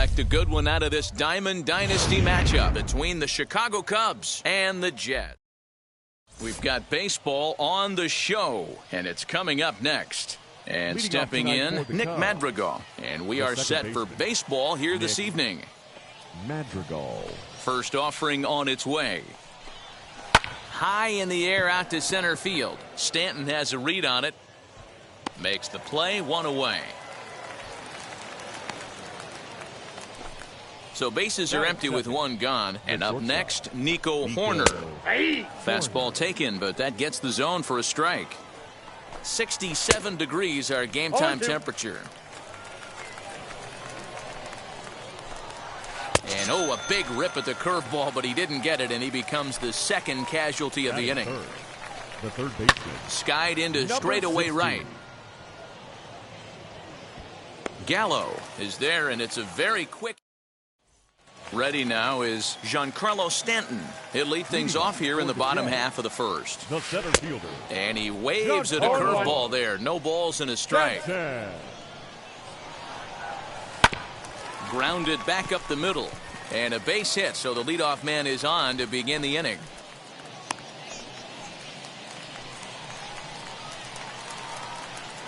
expect a good one out of this Diamond Dynasty matchup between the Chicago Cubs and the Jets. We've got baseball on the show, and it's coming up next. And stepping in, Nick Madrigal. And we are set for baseball here this evening. Madrigal. First offering on its way. High in the air out to center field. Stanton has a read on it. Makes the play, one away. So bases are empty with one gone. And up next, Nico Horner. Fastball taken, but that gets the zone for a strike. 67 degrees our game time temperature. And a big rip at the curveball, but he didn't get it, and he becomes the second casualty of the inning. The third baseman. Skied into straightaway right. Gallo is there, and it's a very quick. Ready now is Giancarlo Stanton. He'll lead things off here in the bottom half of the first. The center fielder. And he waves at a curveball there. No balls and a strike. Grounded back up the middle. And a base hit, so the leadoff man is on to begin the inning.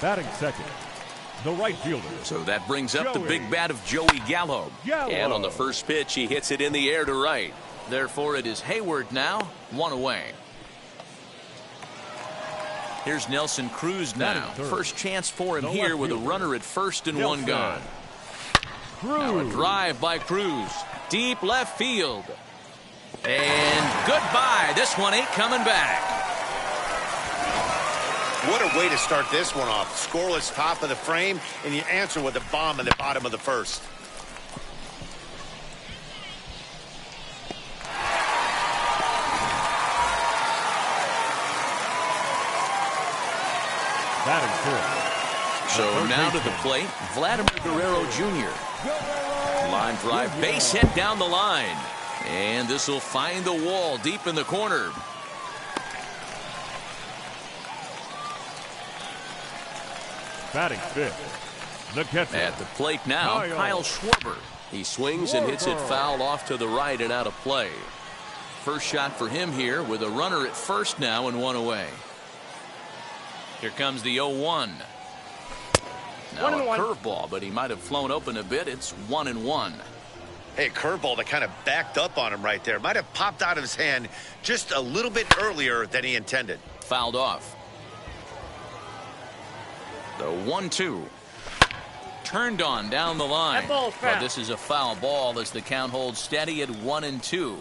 Batting second, the right fielder. So that brings up the big bat of Joey Gallo. And on the first pitch, he hits it in the air to right. Therefore, it is Hayward now, one away. Here's Nelson Cruz now. First chance for him here with a runner at first and one gone. Now a drive by Cruz. Deep left field. And goodbye. This one ain't coming back. What a way to start this one off. Scoreless top of the frame, and you answer with a bomb in the bottom of the first. So now to the plate, Vladimir Guerrero Jr. Line drive, base hit down the line. And this will find the wall deep in the corner. Batting fifth, the catcher. At the plate now, Kyle Schwarber. He swings and hits it foul off to the right and out of play. First shot for him here with a runner at first now and one away. Here comes the 0-1. Now a curveball, but he might have flown open a bit. It's 1-1. Hey, a curveball that kind of backed up on him right there. Might have popped out of his hand just a little bit earlier than he intended. Fouled off. The 1-2. Turned on down the line. But this is a foul ball as the count holds steady at 1-2.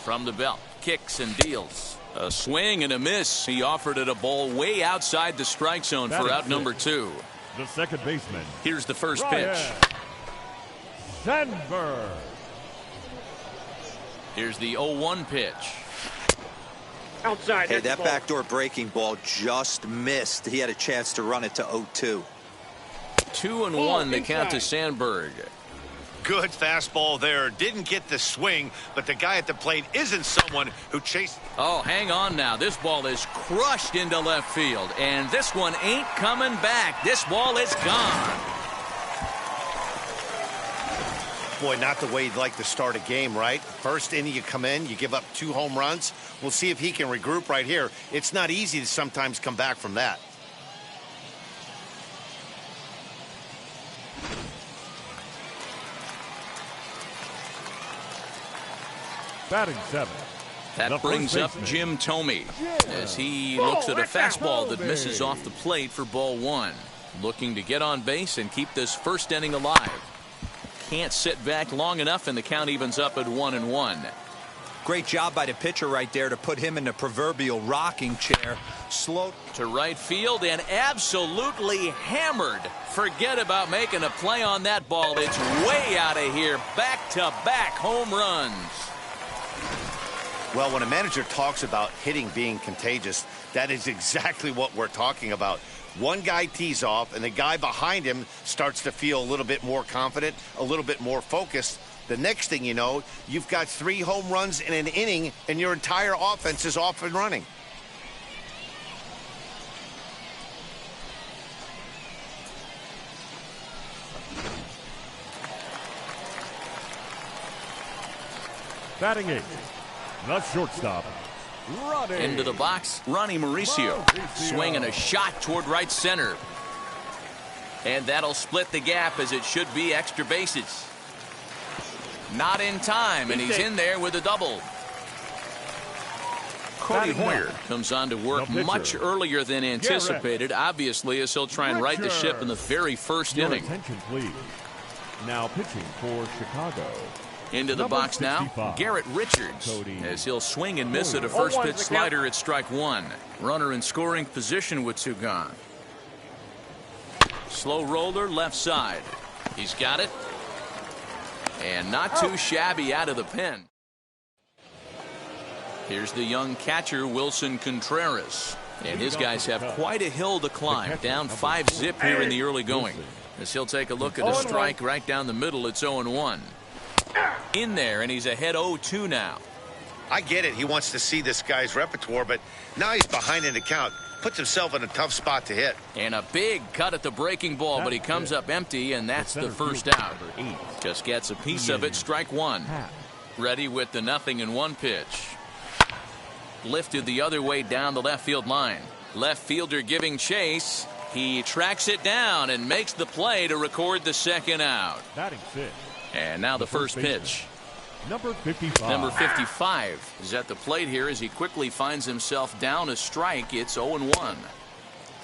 From the belt, kicks and deals. A swing and a miss. He offered it a ball way outside the strike zone for out number 2. The second baseman. Here's the first pitch. Sandberg. Here's the 0-1 pitch. Outside. Hey, that backdoor breaking ball just missed. He had a chance to run it to 0-2. 2-1 the count to Sandberg. Good fastball there. Didn't get the swing, but the guy at the plate isn't someone who chased. Oh, hang on now. This ball is crushed into left field, and this one ain't coming back. This ball is gone. Boy, not the way you'd like to start a game, right? First inning, you come in, you give up 2 home runs. We'll see if he can regroup right here. It's not easy to sometimes come back from that. Batting seventh. That brings up Jim Thome as he looks at a fastball that misses off the plate for ball 1. Looking to get on base and keep this first inning alive. Can't sit back long enough, and the count evens up at 1-1. Great job by the pitcher right there to put him in the proverbial rocking chair. Slow to right field and absolutely hammered. Forget about making a play on that ball. It's way out of here. Back-to-back home runs. Well, when a manager talks about hitting being contagious, that is exactly what we're talking about. One guy tees off, and the guy behind him starts to feel a little bit more confident, a little bit more focused. The next thing you know, you've got 3 home runs in an inning, and your entire offense is off and running. Batting 8, the shortstop, Ronnie. Into the box, Ronnie Mauricio. Swinging a shot toward right center. And that'll split the gap as it should be extra bases. Not in time, and he's in there with a double. Cody Hoyer comes on to work much earlier than anticipated, obviously, as he'll try and right the ship in the very first inning. Attention, please. Now pitching for Chicago. Into the box now, Garrett Richards, as he'll swing and miss at a first pitch slider at strike one. Runner in scoring position with two gone. Slow roller left side. He's got it. And not too shabby out of the pen. Here's the young catcher, Wilson Contreras. And his guys have quite a hill to climb. Down 5-zip here in the early going. As he'll take a look at a strike right down the middle, it's 0-1. In there, and he's ahead 0-2 now. I get it. He wants to see this guy's repertoire, but now he's behind in the count. Puts himself in a tough spot to hit. And a big cut at the breaking ball, but he comes up empty, and that's the first out. Just gets a piece of it, strike one. Ready with the 0-1 pitch. Lifted the other way down the left field line. Left fielder giving chase. He tracks it down and makes the play to record the second out. Batting 6. And now the first pitch. Number 55. Number 55 is at the plate here as he quickly finds himself down a strike. It's 0-1.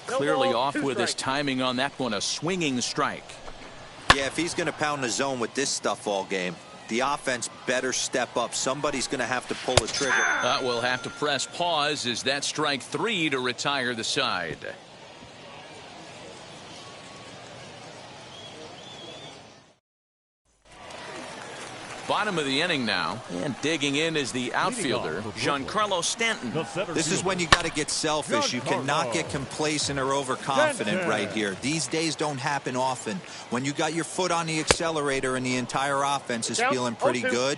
Clearly off with his timing on that one. A swinging strike. Yeah, if he's going to pound the zone with this stuff all game, the offense better step up. Somebody's going to have to pull a trigger. We'll have to press pause as that strike three to retire the side. Bottom of the inning now, and digging in is the outfielder, Giancarlo Stanton. This is when you got to get selfish. You cannot get complacent or overconfident right here. These days don't happen often. When you got your foot on the accelerator and the entire offense is feeling pretty good,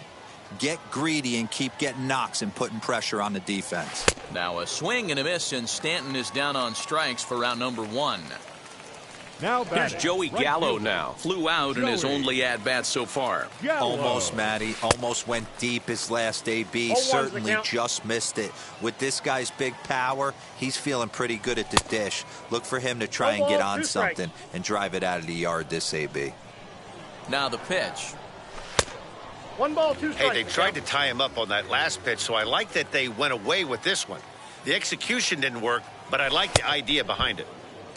get greedy and keep getting knocks and putting pressure on the defense. Now a swing and a miss, and Stanton is down on strikes for round number one. Now here's Joey Gallo now. Flew out in his only at-bat so far. Almost, Matty. Almost went deep his last AB. Certainly just missed it. With this guy's big power, he's feeling pretty good at the dish. Look for him to try and get on something and drive it out of the yard this AB. Now the pitch. 1 ball, 2 strikes. Hey, they tried to tie him up on that last pitch, so I like that they went away with this one. The execution didn't work, but I like the idea behind it.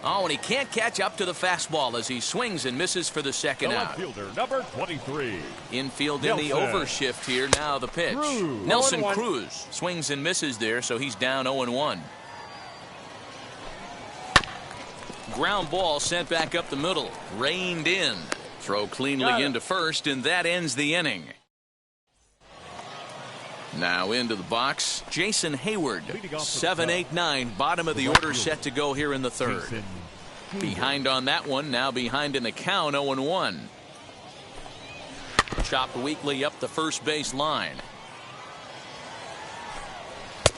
Oh, and he can't catch up to the fastball as he swings and misses for the second out. Fielder, number 23. Infield in the overshift here. Now the pitch. Nelson Cruz swings and misses there, so he's down 0-1. Ground ball sent back up the middle. Reined in. Throw cleanly into first, and that ends the inning. Now into the box, Jason Hayward. 7-8-9, bottom of the order, set to go here in the third. Behind on that one, now behind in the count, 0-1. Chopped weakly up the first base line.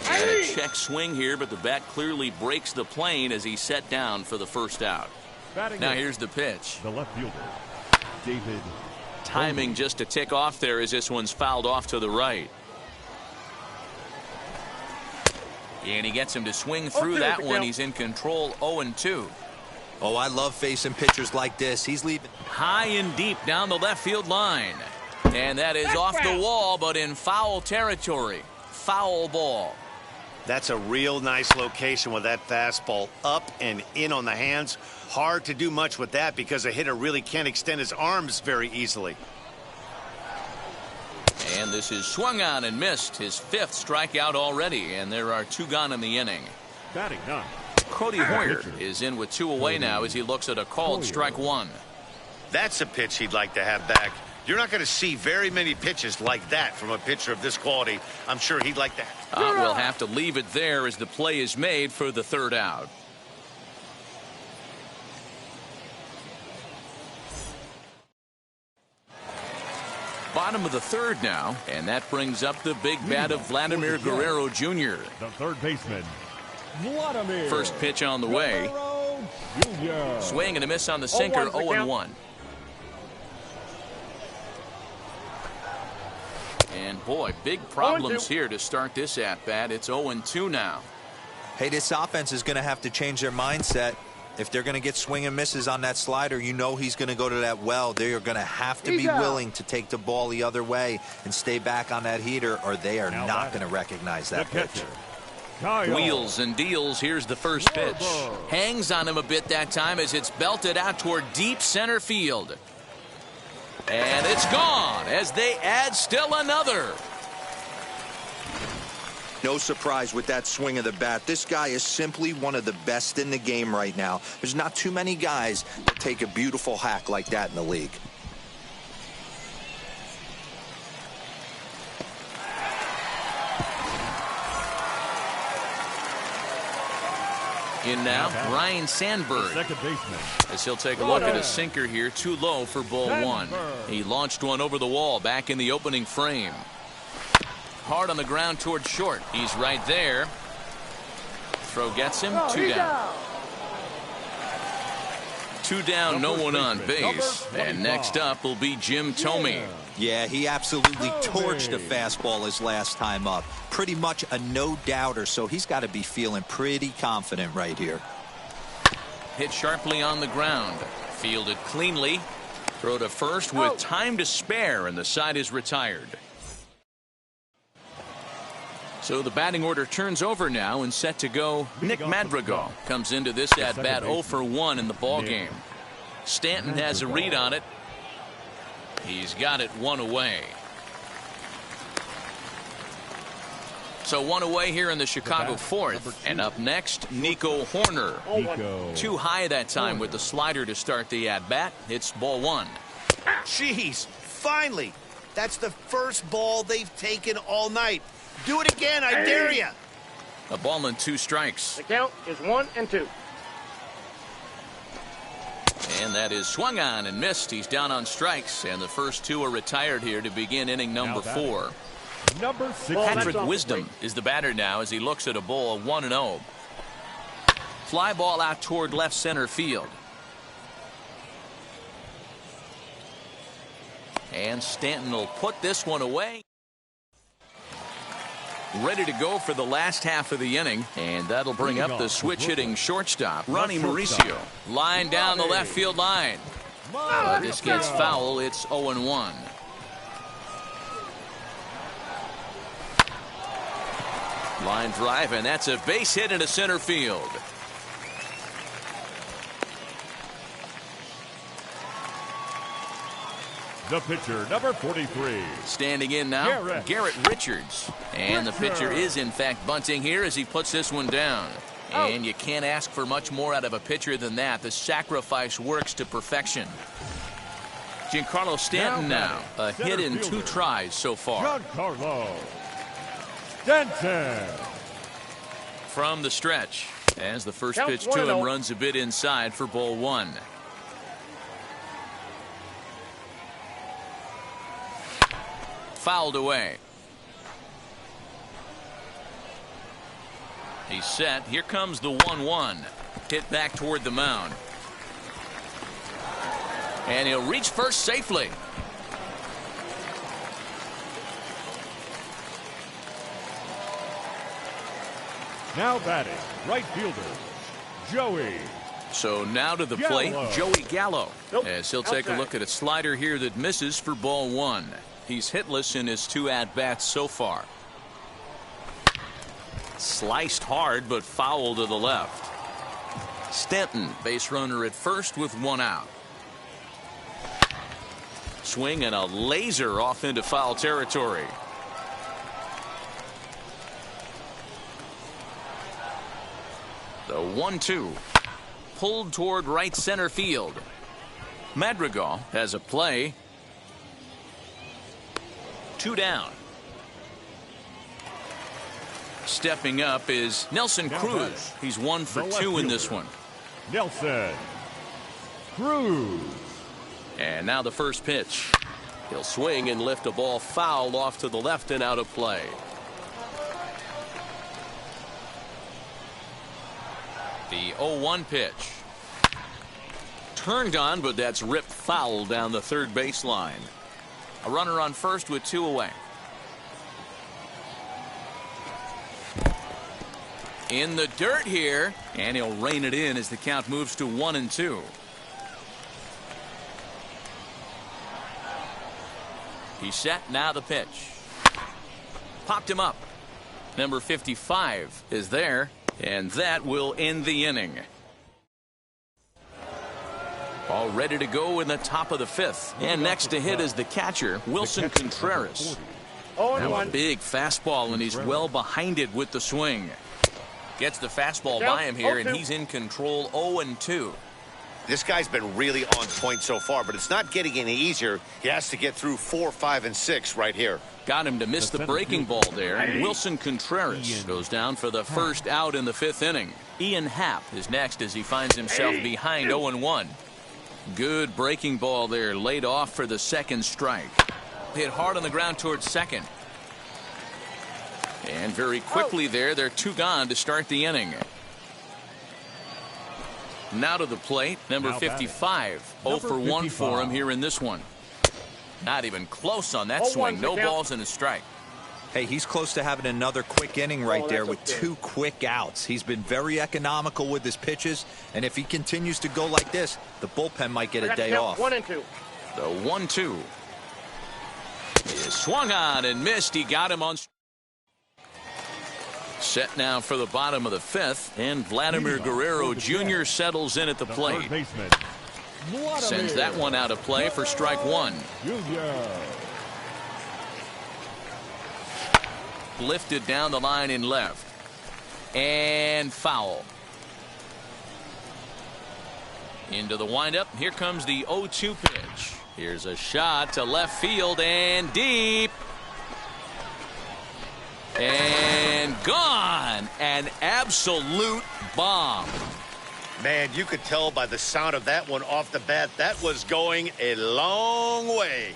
And a check swing here, but the bat clearly breaks the plane as he's set down for the first out. Now here's the pitch. The left fielder, David. Timing just to tick off there as this one's fouled off to the right. And he gets him to swing through that one. He's in control, 0-2. Oh, I love facing pitchers like this. He's leaving high and deep down the left field line. And that is off the wall, but in foul territory. Foul ball. That's a real nice location with that fastball up and in on the hands. Hard to do much with that because a hitter really can't extend his arms very easily. And this is swung on and missed. His fifth strikeout already, and there are two gone in the inning. Batting 9. Cody Hoyer is in with two away now as he looks at a called strike one. That's a pitch he'd like to have back. You're not going to see very many pitches like that from a pitcher of this quality. I'm sure he'd like that. We'll have to leave it there as the play is made for the third out. Bottom of the third now, and that brings up the big bat of Vladimir Guerrero Jr. The third baseman, Vladimir. First pitch on the way. Swing and a miss on the sinker, 0-1. And boy, big problems here to start this at bat. It's 0-2 now. Hey, this offense is going to have to change their mindset. If they're going to get swing and misses on that slider, you know he's going to go to that well. They are going to have to be willing to take the ball the other way and stay back on that heater, or they are not going to recognize that pitch. Wheels and deals. Here's the first pitch. Hangs on him a bit that time as it's belted out toward deep center field. And it's gone as they add still another. No surprise with that swing of the bat. This guy is simply one of the best in the game right now. There's not too many guys that take a beautiful hack like that in the league. In now, Ryan Sandberg. Second baseman. As he'll take a look at a sinker here, too low for ball one. He launched one over the wall back in the opening frame. Hard on the ground toward short. He's right there. Throw gets him. 2 down. 2 down, no one on base. And next up will be Jim Thome. Yeah, he absolutely torched the fastball his last time up. Pretty much a no-doubter, so he's got to be feeling pretty confident right here. Hit sharply on the ground. Fielded cleanly. Throw to first with time to spare, and the side is retired. So the batting order turns over now and set to go. Nick Madrigal comes into this at bat 0 for 1 in the ball game. Stanton has a read on it. He's got it 1 away. So 1 away here in the Chicago fourth. And up next, Nico Hoerner. Too high that time with the slider to start the at bat. It's ball 1. Jeez, finally. That's the first ball they've taken all night. Do it again, I dare you. A ball and 2 strikes. The count is 1-2. And that is swung on and missed. He's down on strikes, and the first 2 are retired here to begin inning number 4. Number 6. Patrick Wisdom is the batter now as he looks at a ball of 1-0. Fly ball out toward left center field. And Stanton will put this one away. Ready to go for the last half of the inning, and that'll bring up the switch-hitting shortstop, Ronnie Mauricio. Line down the left field line. But this gets foul. It's 0-1. Line drive, and that's a base hit into center field. The pitcher, number 43. Standing in now, Garrett Richards. And the pitcher is, in fact, bunting here as he puts this one down. And you can't ask for much more out of a pitcher than that. The sacrifice works to perfection. Giancarlo Stanton now, a hit in 2 tries so far. Giancarlo Stanton. From the stretch, as the first pitch to him runs a bit inside for ball 1. Fouled away. He's set. Here comes the 1-1. Hit back toward the mound. And he'll reach first safely. Now batting, right fielder, Joey. So now to the plate, Joey Gallo. As he'll take a look at a slider here that misses for ball 1. He's hitless in his 2 at-bats so far. Sliced hard, but foul to the left. Stanton, base runner at first with 1 out. Swing and a laser off into foul territory. The 1-2. Pulled toward right center field. Madrigal has a play. 2 down. Stepping up is Nelson Cruz. He's 1 for 2 in this one. Nelson Cruz. And now the first pitch. He'll swing and lift a ball foul off to the left and out of play. The 0-1 pitch. Turned on, but that's ripped foul down the third baseline. A runner on first with 2 away. In the dirt here, and he'll rein it in as the count moves to 1-2. He's set, now the pitch. Popped him up. Number 55 is there, and that will end the inning. All ready to go in the top of the 5th. And next to hit is the catcher, Wilson Contreras. Now a big fastball, and he's well behind it with the swing. Gets the fastball by him here, and he's in control 0-2. This guy's been really on point so far, but it's not getting any easier. He has to get through 4, 5, and 6 right here. Got him to miss the breaking ball there. Wilson Contreras goes down for the first out in the 5th inning. Ian Happ is next as he finds himself behind 0-1. Good breaking ball there, laid off for the 2nd strike. Hit hard on the ground towards 2nd. And very quickly there, they're 2 gone to start the inning. Now to the plate, number 55. 0 for 1 for him here in this one. Not even close on that swing. No balls and a strike. Hey, he's close to having another quick inning right there with 2 quick outs. He's been very economical with his pitches, and if he continues to go like this, the bullpen might get a day off. 1-2. The 1-2. He swung on and missed. He got him on. Set now for the bottom of the 5th, and Vladimir Guerrero Jr. settles in at the plate. Sends that one out of play for strike 1. Lifted down the line in left. And foul. Into the windup. Here comes the 0-2 pitch. Here's a shot to left field and deep. And gone. An absolute bomb. Man, you could tell by the sound of that one off the bat, that was going a long way.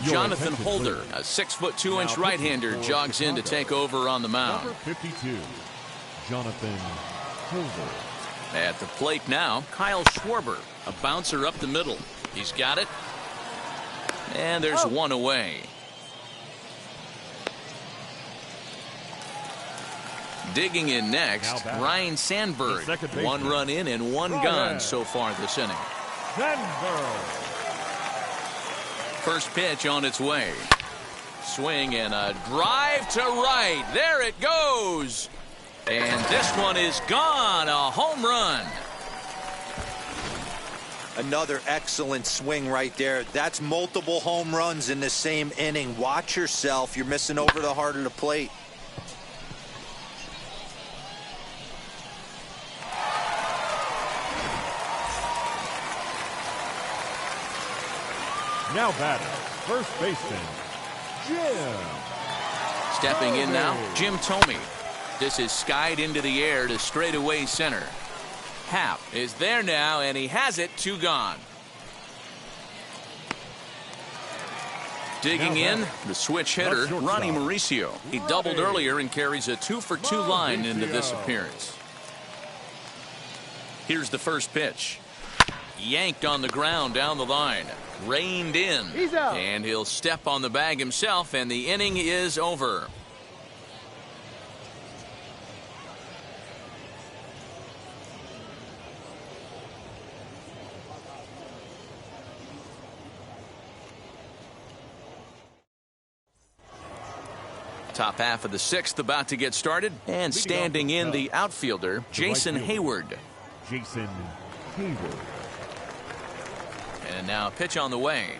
Jonathan Holder, a 6'2" right-hander, jogs in to take over on the mound. Number 52, Jonathan Holder. At the plate now, Kyle Schwarber, a bouncer up the middle. He's got it. And there's one away. Digging in next, Ryan Sandberg. 1 run in and 1 gone so far this inning. Sandberg. First pitch on its way. Swing and a drive to right. There it goes. And this one is gone. A home run. Another excellent swing right there. That's multiple home runs in the same inning. Watch yourself. You're missing over the heart of the plate. Now batting, first baseman, Jim. Stepping in now, Jim Thome. This is skied into the air to straightaway center. Happ is there now, and he has it. 2 gone. Digging in, the switch hitter, Ronnie Mauricio. He doubled earlier and carries a 2-for-2 line into this appearance. Here's the first pitch. Yanked on the ground down the line. Reined in. And he'll step on the bag himself, and the inning is over. Top half of the 6th about to get started, and standing in the outfielder, Jason Hayward. Jason Hayward. And now pitch on the way.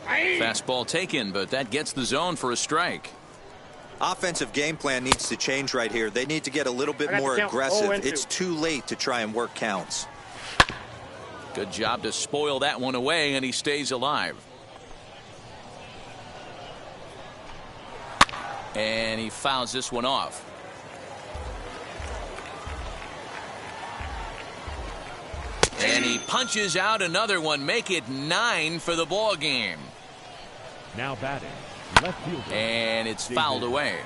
Fastball taken, but that gets the zone for a strike. Offensive game plan needs to change right here. They need to get a little bit more aggressive. It's too late to try and work counts. Good job to spoil that one away, and he stays alive. And he fouls this one off. And he punches out another one. Make it 9 for the ball game. Now batting, left fielder. And it's fouled away.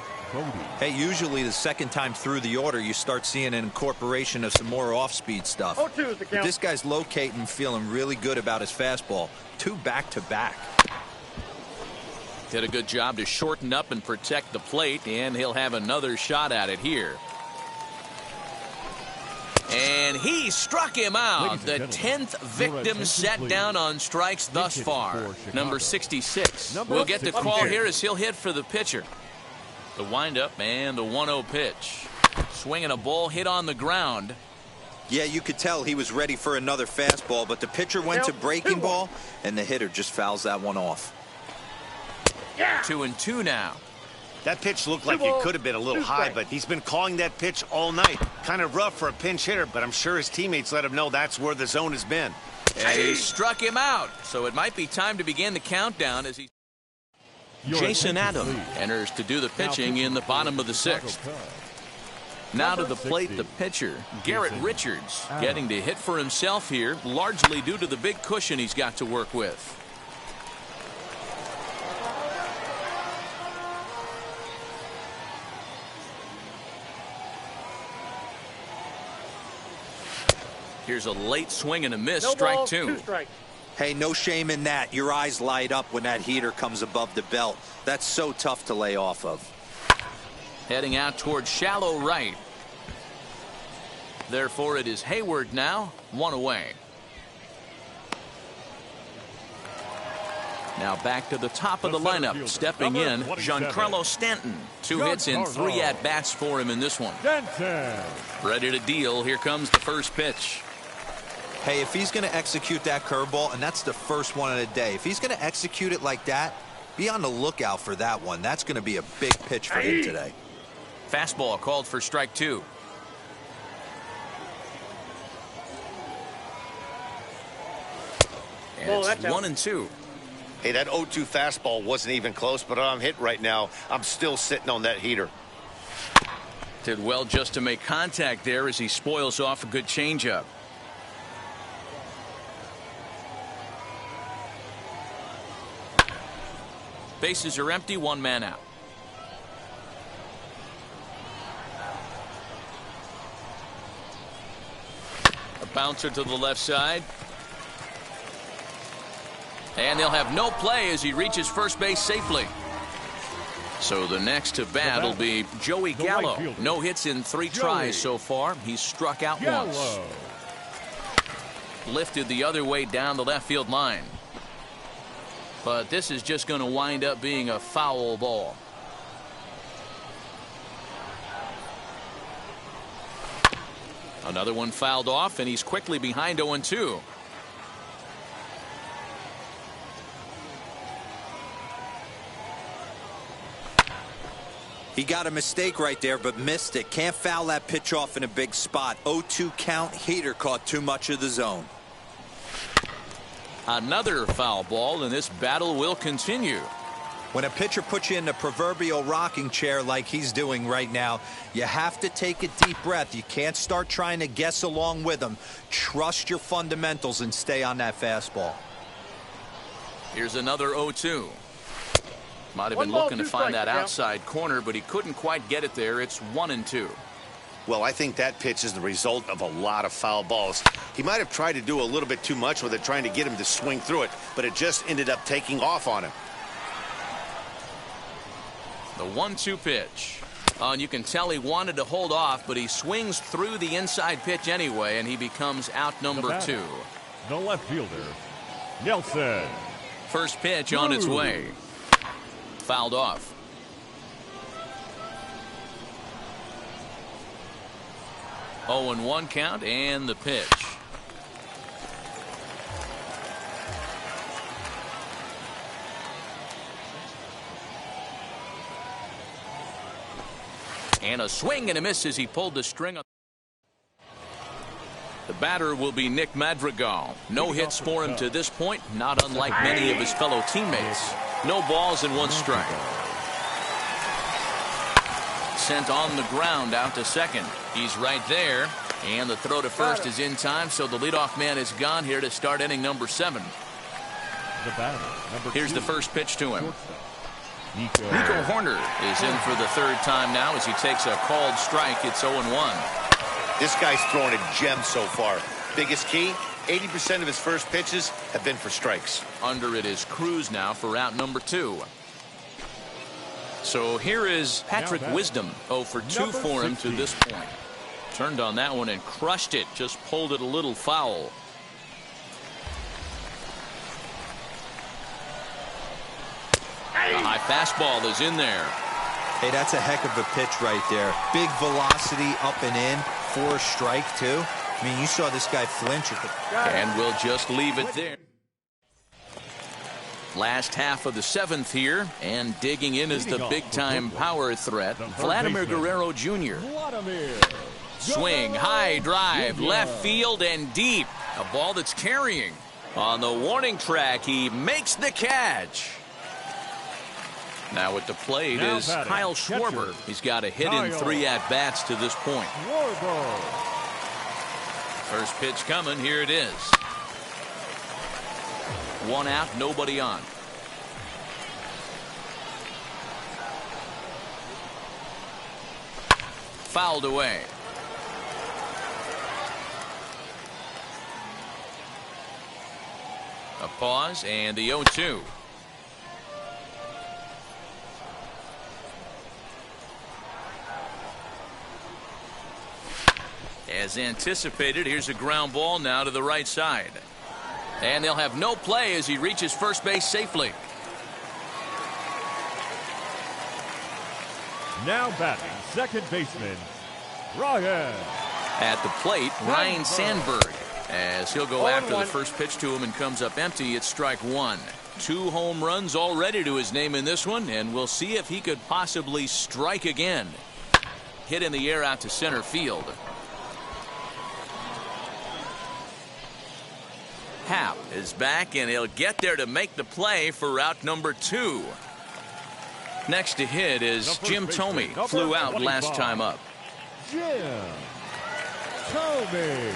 Hey, usually the second time through the order, you start seeing an incorporation of some more off-speed stuff. 0-2 is the count. But this guy's locating, feeling really good about his fastball. 2 back-to-back. Did a good job to shorten up and protect the plate, and he'll have another shot at it here. And he struck him out. The 10th victim set down on strikes thus far. Number 66. We'll get the call here as he'll hit for the pitcher. The windup and the 1-0 pitch. Swinging a ball hit on the ground. Yeah, you could tell he was ready for another fastball, but the pitcher went to breaking ball, and the hitter just fouls that one off. 2-2 now. That pitch looked like it could have been a little high, but he's been calling that pitch all night. Kind of rough for a pinch hitter, but I'm sure his teammates let him know that's where the zone has been. And he struck him out, so it might be time to begin the countdown as he... Jason Adam enters to do the pitching in the bottom of the 6th. Now to the plate, the pitcher, Garrett Richards, getting to hit for himself here, largely due to the big cushion he's got to work with. Here's a late swing and a miss. No strike ball, 2. 2 strikes. Hey, no shame in that. Your eyes light up when that heater comes above the belt. That's so tough to lay off of. Heading out towards shallow right. Therefore, it is Hayward now, 1 away. Now back to the top of the lineup. Stepping in, Giancarlo Stanton. 2 hits and 3 at-bats for him in this one. Ready to deal. Here comes the first pitch. Hey, if he's going to execute that curveball, and that's the first one of the day, if he's going to execute it like that, be on the lookout for that one. That's going to be a big pitch for him today. Fastball called for strike 2. And it's 1-2. Hey, that 0-2 fastball wasn't even close, but I'm hit right now. I'm still sitting on that heater. Did well just to make contact there as he spoils off a good changeup. Bases are empty, 1 man out. A bouncer to the left side. And they'll have no play as he reaches first base safely. So the next to bat will be Joey Gallo. No hits in 3 tries so far. He's struck out once. Lifted the other way down the left field line. But this is just going to wind up being a foul ball. Another one fouled off, and he's quickly behind 0-2. He got a mistake right there, but missed it. Can't foul that pitch off in a big spot. 0-2 count. Heater caught too much of the zone. Another foul ball, and this battle will continue. When a pitcher puts you in the proverbial rocking chair like he's doing right now, you have to take a deep breath. You can't start trying to guess along with him. Trust your fundamentals and stay on that fastball. Here's another 0-2. Might have been looking to find that outside corner, but he couldn't quite get it there. It's 1-2. Well, I think that pitch is the result of a lot of foul balls. He might have tried to do a little bit too much with it, trying to get him to swing through it, but it just ended up taking off on him. The 1-2 pitch. And you can tell he wanted to hold off, but he swings through the inside pitch anyway, and he becomes out number 2. The left fielder, Nelson. First pitch on its way. Fouled off. Oh, and 1 count, and the pitch. And a swing and a miss as he pulled the string. The batter will be Nick Madrigal. No hits for him to this point, not unlike many of his fellow teammates. No balls and 1 strike. Sent on the ground out to second. He's right there, and the throw to first is in time, so the leadoff man is gone here to start inning number 7. Here's the first pitch to him. Nico Horner is in for the third time now as he takes a called strike. It's 0-1. This guy's throwing a gem so far. Biggest key, 80% of his first pitches have been for strikes. Under it is Cruz now for out number 2. So here is Patrick Wisdom. 0 for 2 for him to this point. Turned on that one and crushed it. Just pulled it a little foul. The high fastball is in there. Hey, that's a heck of a pitch right there. Big velocity up and in for a strike, too. I mean, you saw this guy flinch. And we'll just leave it there. Last half of the 7th here, and digging in is the big-time power threat, Vladimir Guerrero Jr. Swing, high drive, left field and deep. A ball that's carrying. On the warning track, he makes the catch. Now at the plate is Kyle Schwarber. He's got a hit in 3 at-bats to this point. First pitch coming. Here it is. 1 out, nobody on. Fouled away. A pause and the 0-2. As anticipated, here's a ground ball now to the right side. And they'll have no play as he reaches first base safely. Now batting, second baseman, Ryan. At the plate, Ryan Sandberg. As he'll go after the first pitch to him and comes up empty, it's strike 1. 2 home runs already to his name in this one, and we'll see if he could possibly strike again. Hit in the air out to center field. Happ is back, and he'll get there to make the play for route number 2. Next to hit is Jim Thome. Flew out last time up. Jim Thome.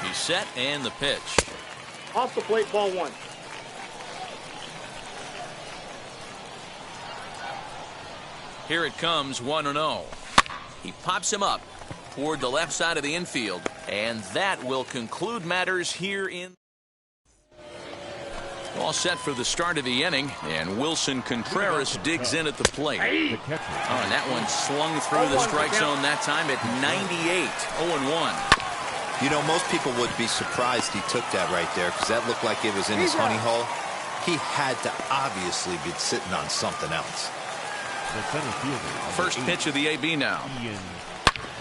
He's set and the pitch. Off the plate, ball 1. Here it comes, 1-0. He pops him up toward the left side of the infield, and that will conclude matters here in. All set for the start of the inning, and Wilson Contreras digs in at the plate. Oh, and that one slung through the strike zone that time at 98. 0-1. You know, most people would be surprised he took that right there because that looked like it was in his honey hole. He had to obviously be sitting on something else. First pitch of the AB now.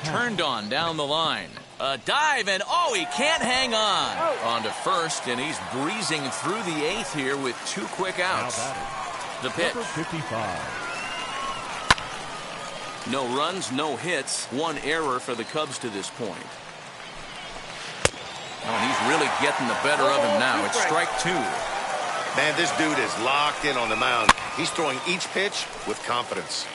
Turned on down the line. A dive, and oh, he can't hang on. On to first, and he's breezing through the 8th here with 2 quick outs. The pitch. No runs, no hits. 1 error for the Cubs to this point. Oh, and he's really getting the better of him now. It's strike 2. Man, this dude is locked in on the mound. He's throwing each pitch with confidence.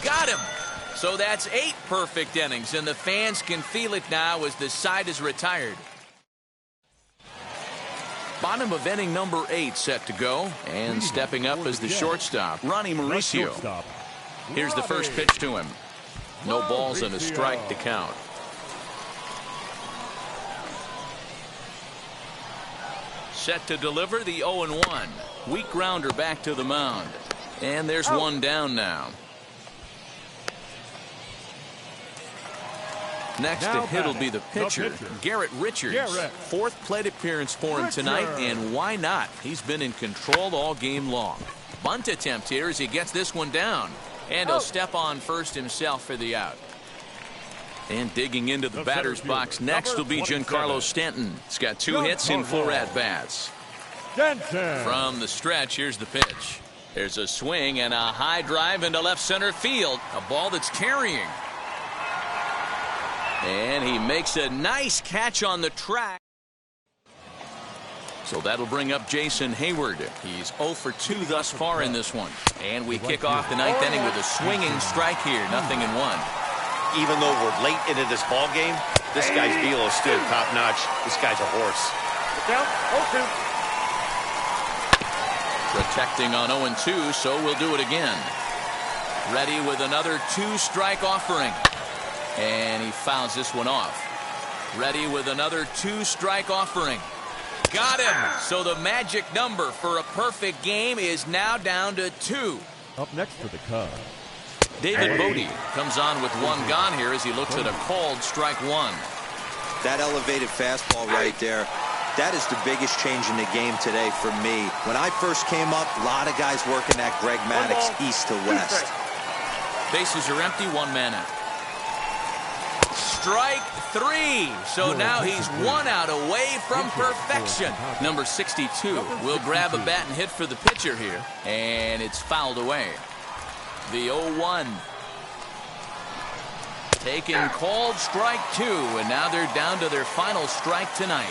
Got him. So that's 8 perfect innings, and the fans can feel it now as the side is retired. Bottom of inning number 8 set to go, and stepping up as the shortstop, Ronnie Mauricio. Here's the first pitch to him. No balls and a strike to count. Set to deliver the 0-1. Weak grounder back to the mound. And there's 1 down now. Next to hit will be the pitcher, Garrett Richards. 4th plate appearance for him tonight, and why not? He's been in control all game long. Bunt attempt here as he gets this one down. And he'll step on first himself for the out. And digging into the batter's box next will be Giancarlo Stanton. He's got 2 hits in 4 at-bats. From the stretch, here's the pitch. There's a swing and a high drive into left center field. A ball that's carrying. And he makes a nice catch on the track. So that'll bring up Jason Hayward. He's 0 for 2 thus far in this one. And we kick off the 9th inning with a swinging strike here. 0-1. Even though we're late into this ball game, this guy's deal is still top notch. This guy's a horse. Down, Protecting on 0-2, so we'll do it again. Ready with another 2-strike offering. And he fouls this one off. Ready with another 2-strike offering. Got him! So the magic number for a perfect game is now down to 2. Up next for the Cubs, David Bodie comes on with one gone here as he looks at a called strike one. That elevated fastball right there, that is the biggest change in the game today for me. When I first came up, a lot of guys working that Greg Maddux east to west. Bases are empty, one man out. Strike 3. So now he's 1 out away from perfection. Number 62 will grab a bat and hit for the pitcher here. And it's fouled away. The 0-1. Taking called strike 2. And now they're down to their final strike tonight.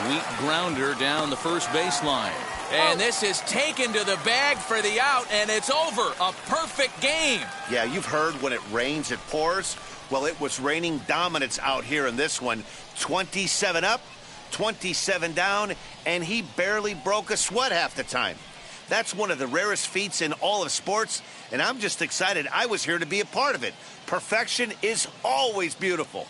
Weak grounder down the first baseline. And this is taken to the bag for the out, and it's over. A perfect game. Yeah, you've heard when it rains, it pours. Well, it was raining dominance out here in this one. 27 up, 27 down, and he barely broke a sweat half the time. That's one of the rarest feats in all of sports, and I'm just excited I was here to be a part of it. Perfection is always beautiful.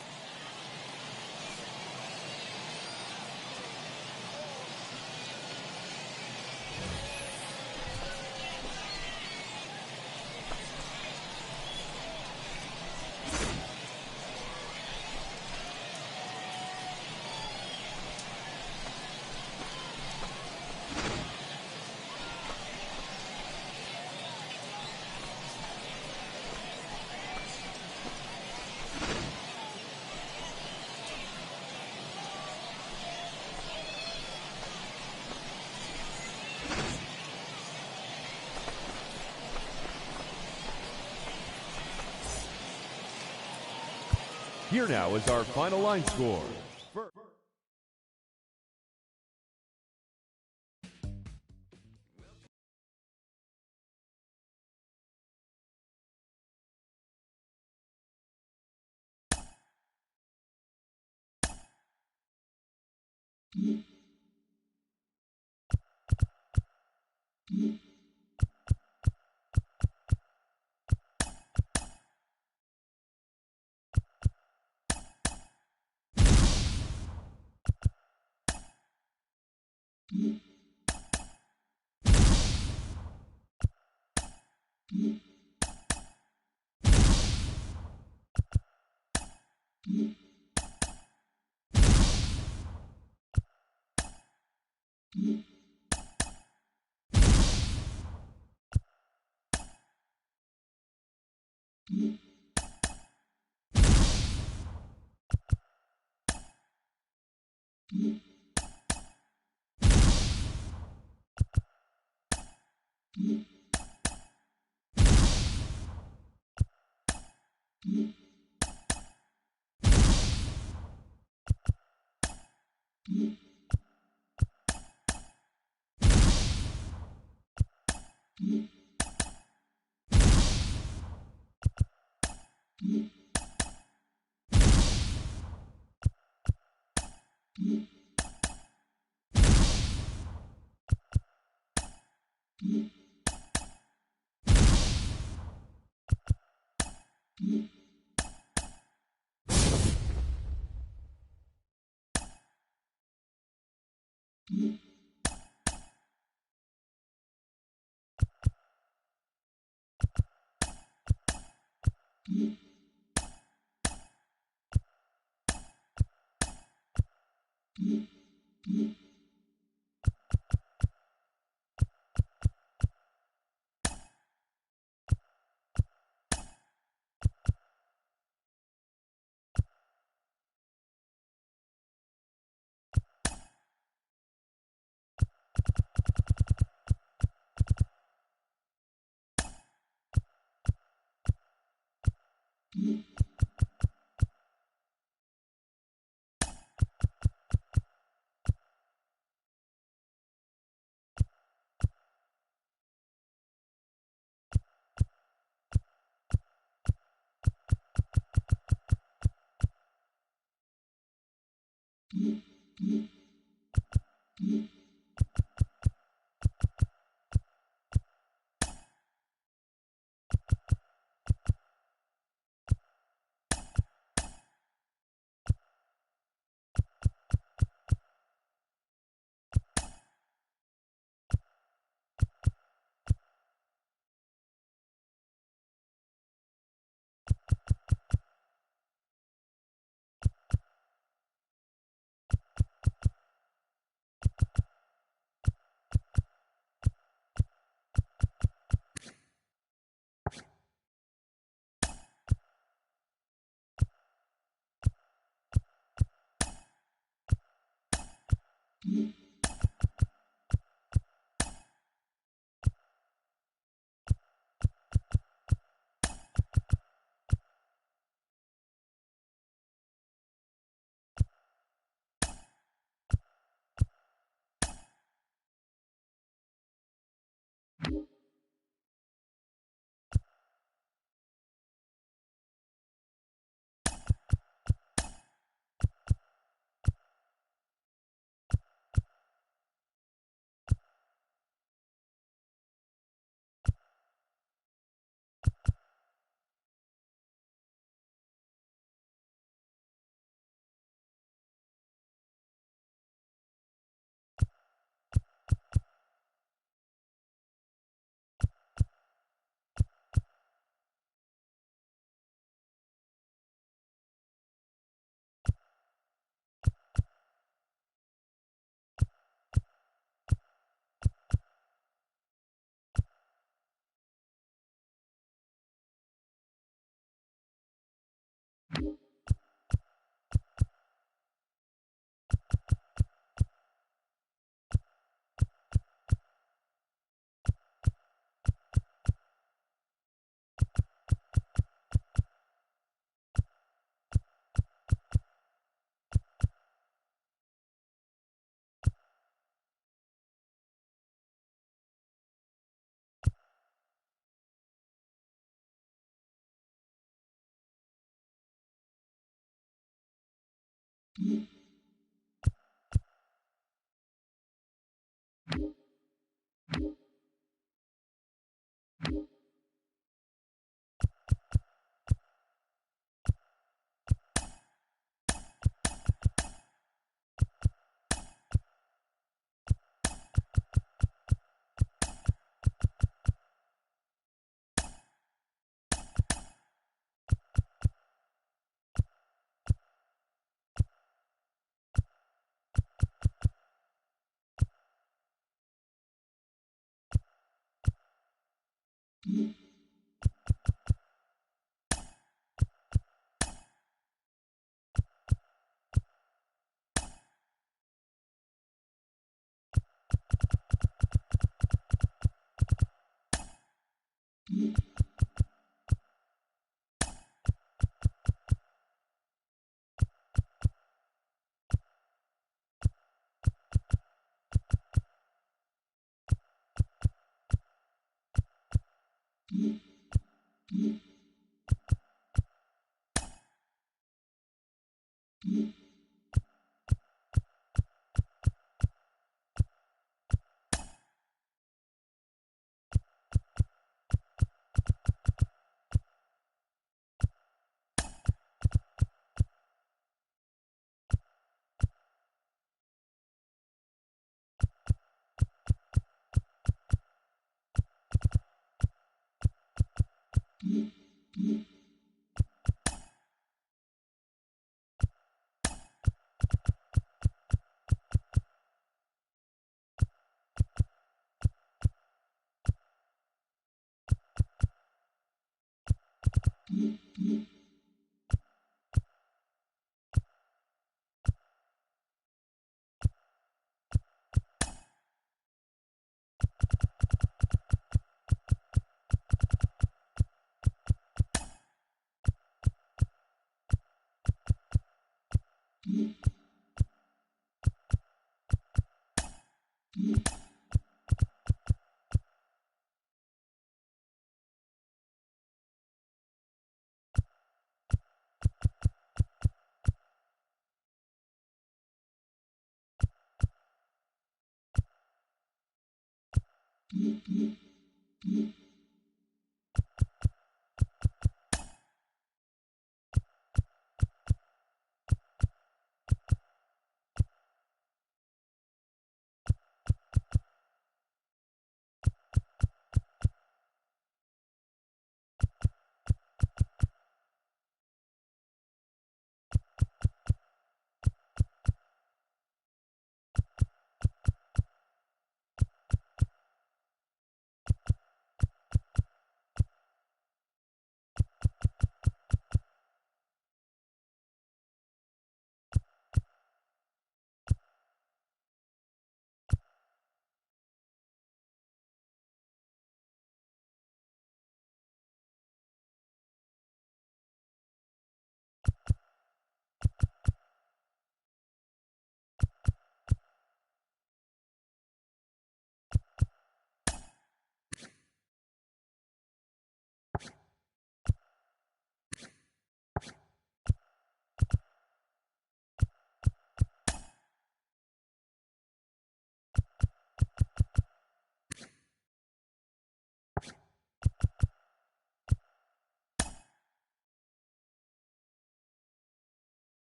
here now is our final line score.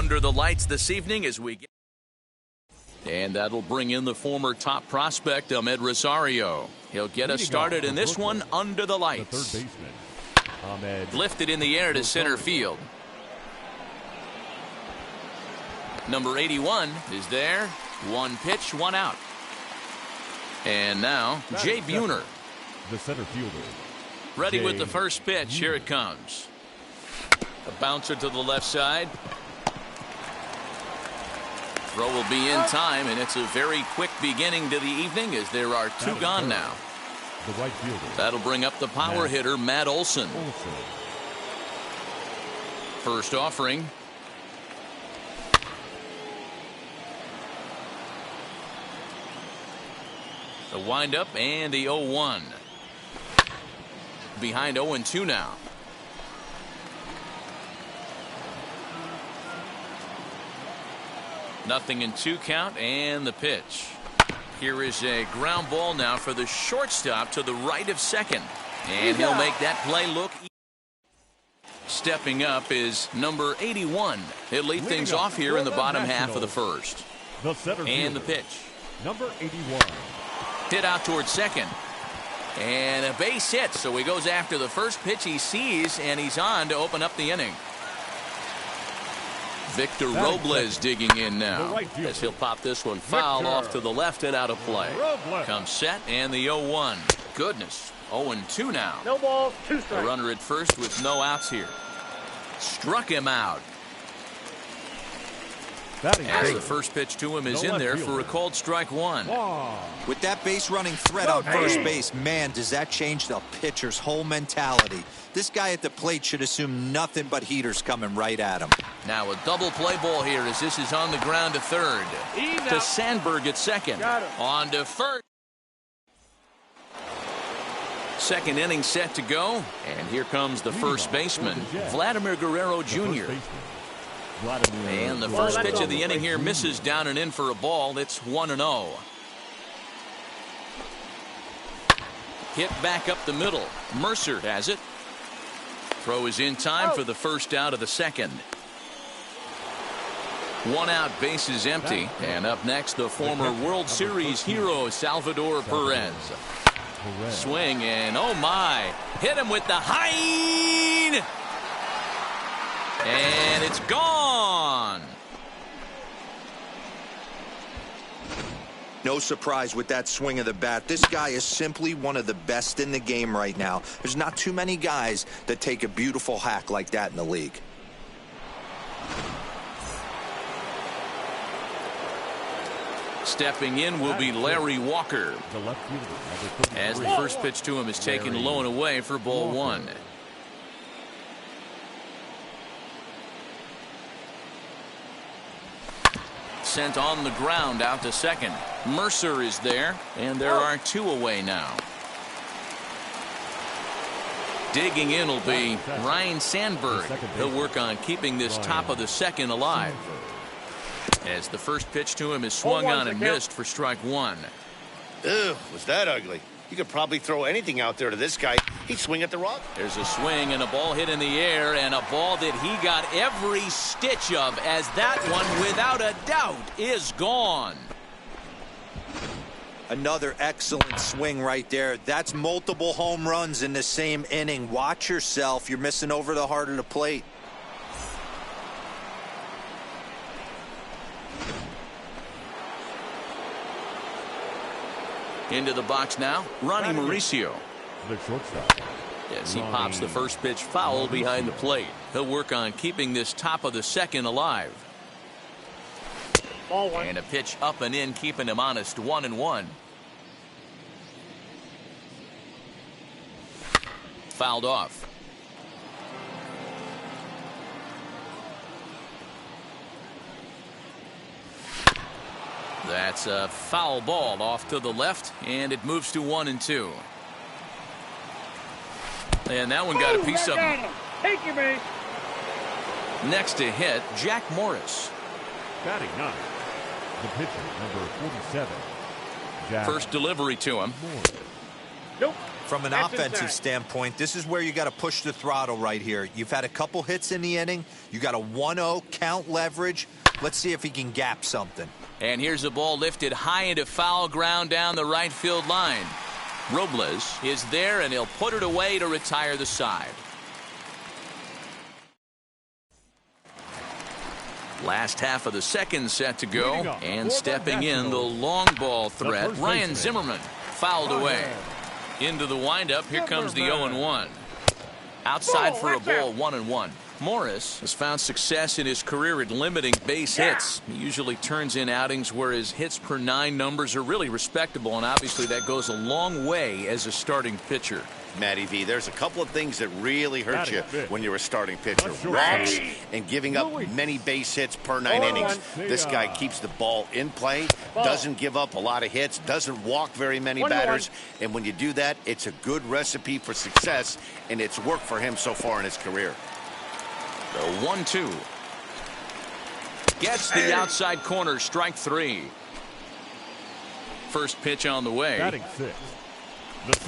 under the lights this evening as we get. And that'll bring in the former top prospect, Ahmed Rosario. He'll get us started in this one under the lights. The third baseman, Ahmed. Lifted in the air to center field. Number 81 is there. One pitch, one out. And now, Jay Buhner. The center fielder. Ready with the first pitch. Here it comes. A bouncer to the left side. Throw will be in time, and it's a very quick beginning to the evening as there are two gone now. The right fielder. That'll bring up the power hitter, Matt Olson. First offering. The windup and the 0-1. Behind 0-2 now. Nothing in 2 count and the pitch. Here is a ground ball now for the shortstop to the right of second. And he'll make that play look easy. Stepping up is number 81. He'll lead things off here in the bottom half of the first. And the pitch. Number 81. Hit out towards second. And a base hit, so he goes after the first pitch he sees, and he's on to open up the inning. Victor Robles digging in now as he'll pop this one foul off to the left and out of play. Comes set and the 0-1. Goodness, 0-2 now. No balls, 2 strikes. The runner at first with no outs here. Struck him out. As the first pitch to him is in there for a called strike 1. With that base running threat on first base, man, does that change the pitcher's whole mentality. This guy at the plate should assume nothing but heaters coming right at him. Now a double play ball here as this is on the ground to third. To Sandberg at second. On to first. Second inning set to go. And here comes the first baseman, Vladimir Guerrero Jr. And the first pitch of the inning here misses down and in for a ball. It's 1-0. Hit back up the middle. Mercer has it. Throw is in time for the first out of the second. 1 out, base is empty. And up next, the former World Series hero, Salvador Perez. Swing and oh my. Hit him with the high. And it's gone. No surprise with that swing of the bat. This guy is simply one of the best in the game right now. There's not too many guys that take a beautiful hack like that in the league. Stepping in will be Larry Walker. As the first pitch to him is taken low and away for ball 1. Sent on the ground out to second. Mercer is there, and there are 2 away now. Digging in will be Ryan Sandberg. He'll work on keeping this top of the second alive. As the first pitch to him is swung on and missed for strike 1. Ew, was that ugly? You could probably throw anything out there to this guy. He'd swing at the rock. There's a swing and a ball hit in the air, and a ball that he got every stitch of, as that one, without a doubt, is gone. Another excellent swing right there. That's multiple home runs in the same inning. Watch yourself. You're missing over the heart of the plate. Into the box now, Ronnie Mauricio. The shortstop. Yes, he pops the first pitch foul behind the plate. He'll work on keeping this top of the second alive. Ball 1. And a pitch up and in, keeping him honest. 1-1. Fouled off. That's a foul ball off to the left, and it moves to 1-2. And that one got a piece of him. Take your base. Next to hit, Jack Morris. Batting 9. The pitcher, number 47. Jack First delivery to him. Morris. Nope. From an That's offensive inside. standpoint, this is where you got to push the throttle right here. You've had a couple hits in the inning. You got a 1-0 count leverage. Let's see if he can gap something. And here's the ball lifted high into foul ground down the right field line. Robles is there, and he'll put it away to retire the side. Last half of the second set to go, and stepping in the long ball threat, Ryan Zimmerman fouled away. Into the windup, here comes the 0-1. Outside for a ball, 1-1. Morris has found success in his career at limiting base hits. He usually turns in outings where his hits per 9 numbers are really respectable, and obviously that goes a long way as a starting pitcher. Matty V, there's a couple of things that really hurt you when you're a starting pitcher. Walks and giving up many base hits per 9 innings. This guy keeps the ball in play, doesn't give up a lot of hits, doesn't walk very many batters. And when you do that, it's a good recipe for success, and it's worked for him so far in his career. The 1-2. Gets the outside corner, strike 3. First pitch on the way. Batting 6.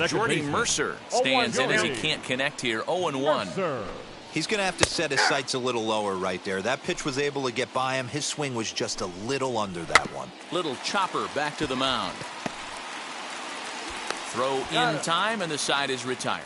Jordy Mercer stands in as he can't connect here. 0-1. He's going to have to set his sights a little lower right there. That pitch was able to get by him. His swing was just a little under that one. Little chopper back to the mound. Throw in time, and the side is retired.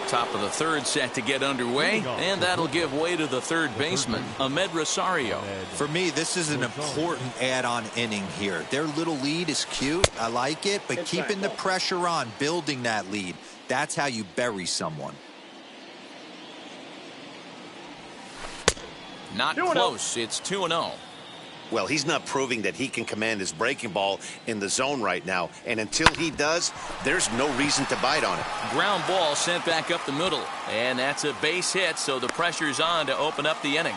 Top of the third set to get underway, and that'll give way to the third baseman, Ahmed Rosario. For me, this is an important add-on inning here. Their little lead is cute. I like it, but keeping the pressure on, building that lead, that's how you bury someone. Not close. It's 2-0. Well, he's not proving that he can command his breaking ball in the zone right now. And until he does, there's no reason to bite on it. Ground ball sent back up the middle. And that's a base hit, so the pressure's on to open up the inning.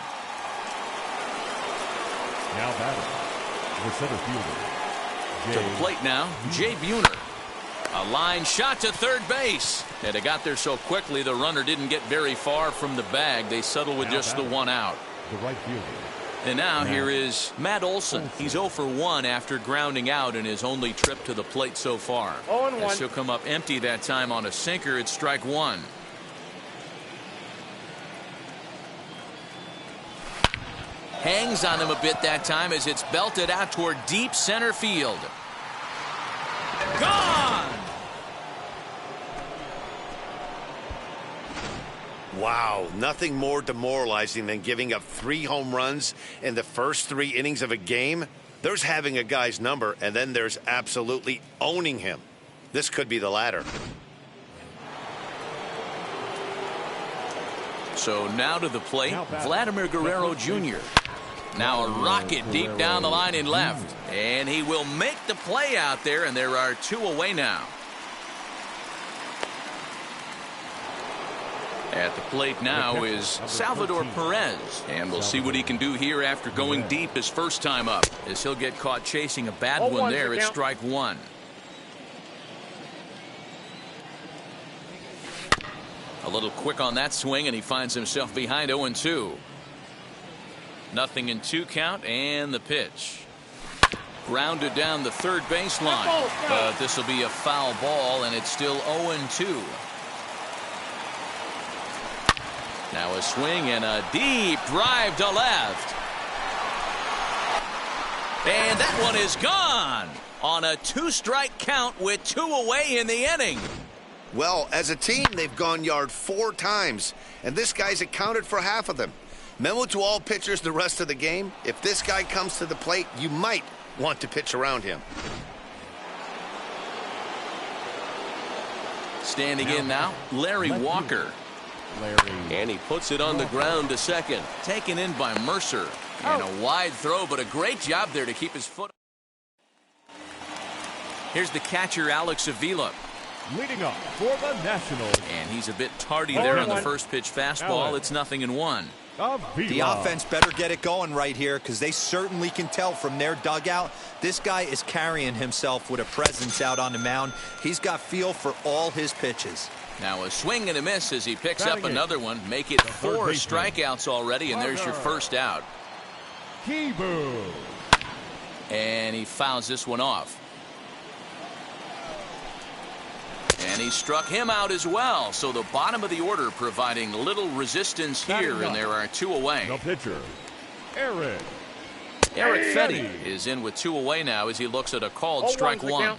Now batting, the center fielder. To the plate now, Jay Buhner. A line shot to third base. And it got there so quickly, the runner didn't get very far from the bag. They settled with just the one out. The right fielder. And now here is Matt Olson. He's 0 for 1 after grounding out in his only trip to the plate so far. 0-1. As he'll come up empty that time on a sinker at strike 1. Hangs on him a bit that time as it's belted out toward deep center field. Gone! Wow, nothing more demoralizing than giving up 3 home runs in the first 3 innings of a game. There's having a guy's number, and then there's absolutely owning him. This could be the latter. So now to the plate, Vladimir Guerrero Jr. Now a rocket deep down the line in left. And he will make the play out there, and there are 2 away now. At the plate now is Salvador Perez, and we'll see what he can do here after going deep his first time up, as he'll get caught chasing a bad one there at strike 1. A little quick on that swing, and he finds himself behind 0-2. Nothing in 2 count, and the pitch. Grounded down the third baseline, but this will be a foul ball, and it's still 0-2. Now a swing and a deep drive to left. And that one is gone on a 2-strike count with 2 away in the inning. Well, as a team, they've gone yard 4 times, and this guy's accounted for half of them. Memo to all pitchers the rest of the game: if this guy comes to the plate, you might want to pitch around him. Standing in now, Larry Walker. And he puts it on the ground to second. Taken in by Mercer. And a wide throw, but a great job there to keep his foot. Here's the catcher, Alex Avila. Leading up for the Nationals. And he's a bit tardy there on the first pitch fastball. It's 0-1. The offense better get it going right here, because they certainly can tell from their dugout this guy is carrying himself with a presence out on the mound. He's got feel for all his pitches. Now a swing and a miss as he picks up another one. Make it 4 strikeouts already, and there's your first out. Kibu. And he fouls this one off. And he struck him out as well. So the bottom of the order providing little resistance here, and there are 2 away. The pitcher, Eric Fetty is in with 2 away now as he looks at a called strike 1.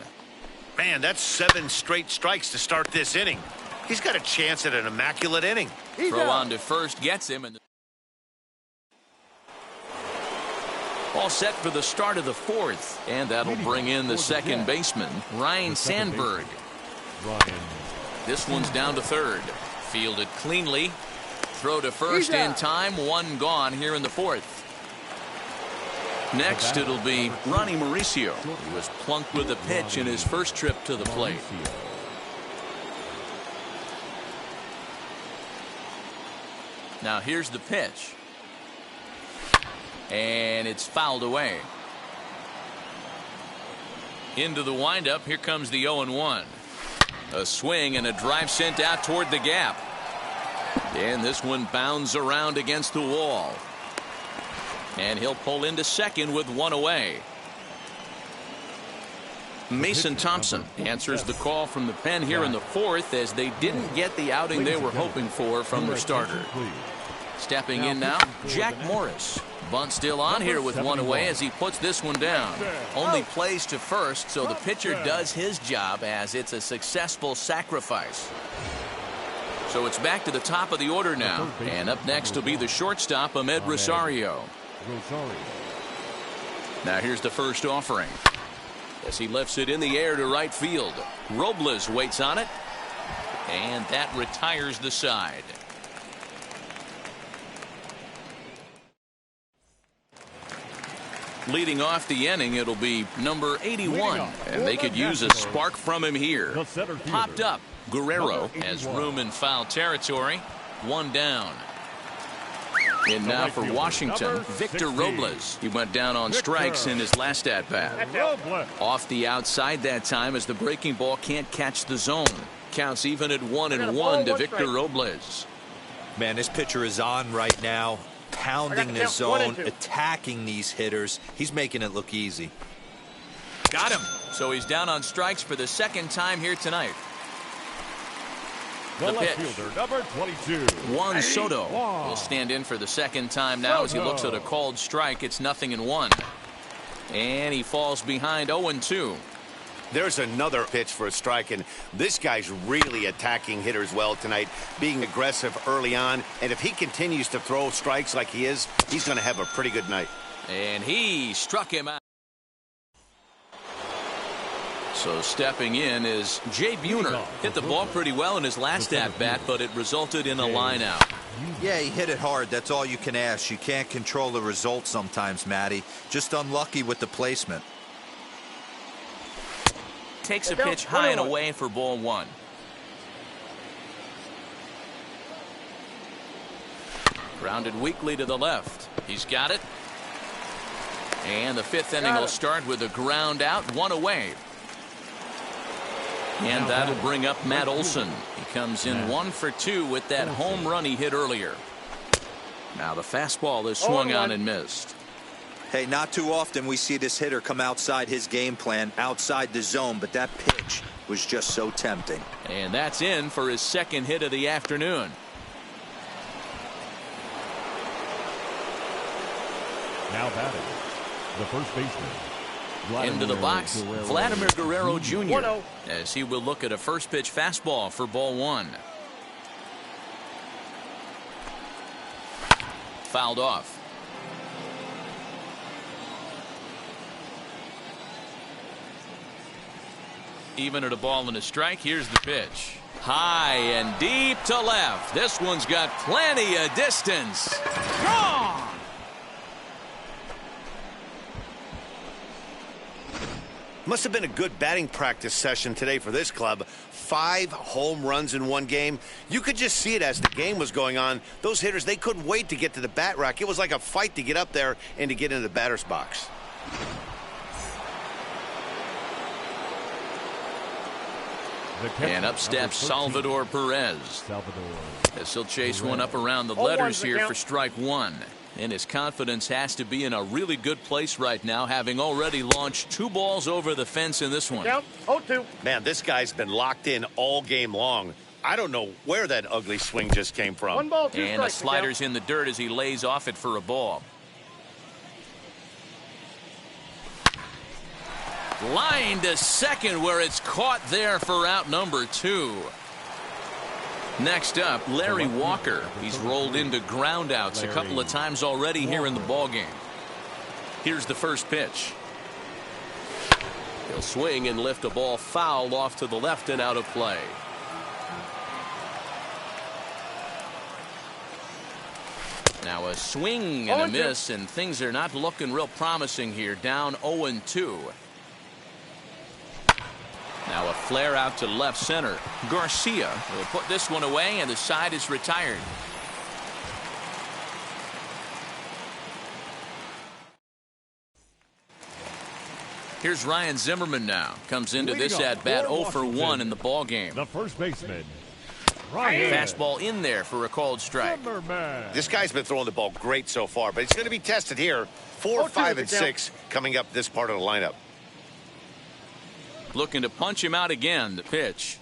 Man, that's 7 straight strikes to start this inning. He's got a chance at an immaculate inning. Throw on to first gets him. And all set for the start of the 4th. And that'll bring in the second baseman, Ryan Sandberg. This one's down to third. Fielded cleanly. Throw to first in time. 1 gone here in the 4th. Next, it'll be Ronnie Mauricio, who was plunked with a pitch in his first trip to the plate. Now here's the pitch. And it's fouled away. Into the windup. Here comes the 0-1. A swing and a drive sent out toward the gap. And this one bounds around against the wall. And he'll pull into second with 1 away. Mason Thompson answers the call from the pen here in the 4th as they didn't get the outing they were hoping for from their starter. Stepping in now, Jack Morris. Bunt still on here with 1 away as he puts this one down. Only plays to first, so the pitcher does his job as it's a successful sacrifice. So it's back to the top of the order now. And up next will be the shortstop, Ahmed Rosario. Now here's the first offering as he lifts it in the air to right field. Robles waits on it, and that retires the side. Leading off the inning, it'll be number 81, and they could use a spark from him here. Popped up. Guerrero has room in foul territory. 1 down. And now for Washington, Victor Robles. He went down on strikes in his last at-bat. Off the outside that time as the breaking ball can't catch the zone. Counts even at 1-1 to Victor Robles. Man, this pitcher is on right now, pounding the zone, attacking these hitters. He's making it look easy. Got him. So he's down on strikes for the 2nd time here tonight. The left fielder, number 22. Juan Soto will stand in for the 2nd time now as he looks at a called strike. It's 0-1. And he falls behind 0-2. There's another pitch for a strike, and this guy's really attacking hitters well tonight, being aggressive early on. And if he continues to throw strikes like he is, he's going to have a pretty good night. And he struck him out. So stepping in is Jay Buhner. Hit the ball pretty well in his last at-bat, but it resulted in a line out. Yeah, he hit it hard. That's all you can ask. You can't control the result sometimes, Matty. Just unlucky with the placement. Takes a pitch high and away for ball 1. Grounded weakly to the left. He's got it. And the 5th inning will start with a ground out, 1 away. And that'll bring up Matt Olson. He comes in 1 for 2 with that home run he hit earlier. Now the fastball is swung on and missed. Hey, not too often we see this hitter come outside his game plan, outside the zone, but that pitch was just so tempting. And that's in for his 2nd hit of the afternoon. Now batting, the first baseman. Into the box, Vladimir Guerrero Jr. as he will look at a first pitch fastball for ball 1. Fouled off. Even at a ball and a strike, here's the pitch. High and deep to left. This one's got plenty of distance. Gone! Must have been a good batting practice session today for this club. 5 home runs in 1 game. You could just see it as the game was going on. Those hitters, they couldn't wait to get to the bat rack. It was like a fight to get up there and to get into the batter's box. And up steps Salvador Perez. As he'll chase one up around the letters here for strike 1. And his confidence has to be in a really good place right now, having already launched 2 balls over the fence in this one. Count 0-2. Man, this guy's been locked in all game long. I don't know where that ugly swing just came from. 1 ball, 2 And strikes. the slider's in the dirt as he lays off it for a ball. Line to second, where it's caught there for out number 2. Next up, Larry Walker. He's rolled into groundouts a couple of times already here in the ballgame. Here's the first pitch. He'll swing and lift a ball foul off to the left and out of play. Now a swing and a miss, and things are not looking real promising here. Down 0-2. Now a flare out to left center. Garcia will put this one away, and the side is retired. Here's Ryan Zimmerman now. Comes into this at bat 0 for 1 in the ball game. The first baseman, Ryan. Fastball in there for a called strike. Zimmerman. This guy's been throwing the ball great so far, but it's going to be tested here. 4, 5, and 6 coming up this part of the lineup. Looking to punch him out again. The pitch.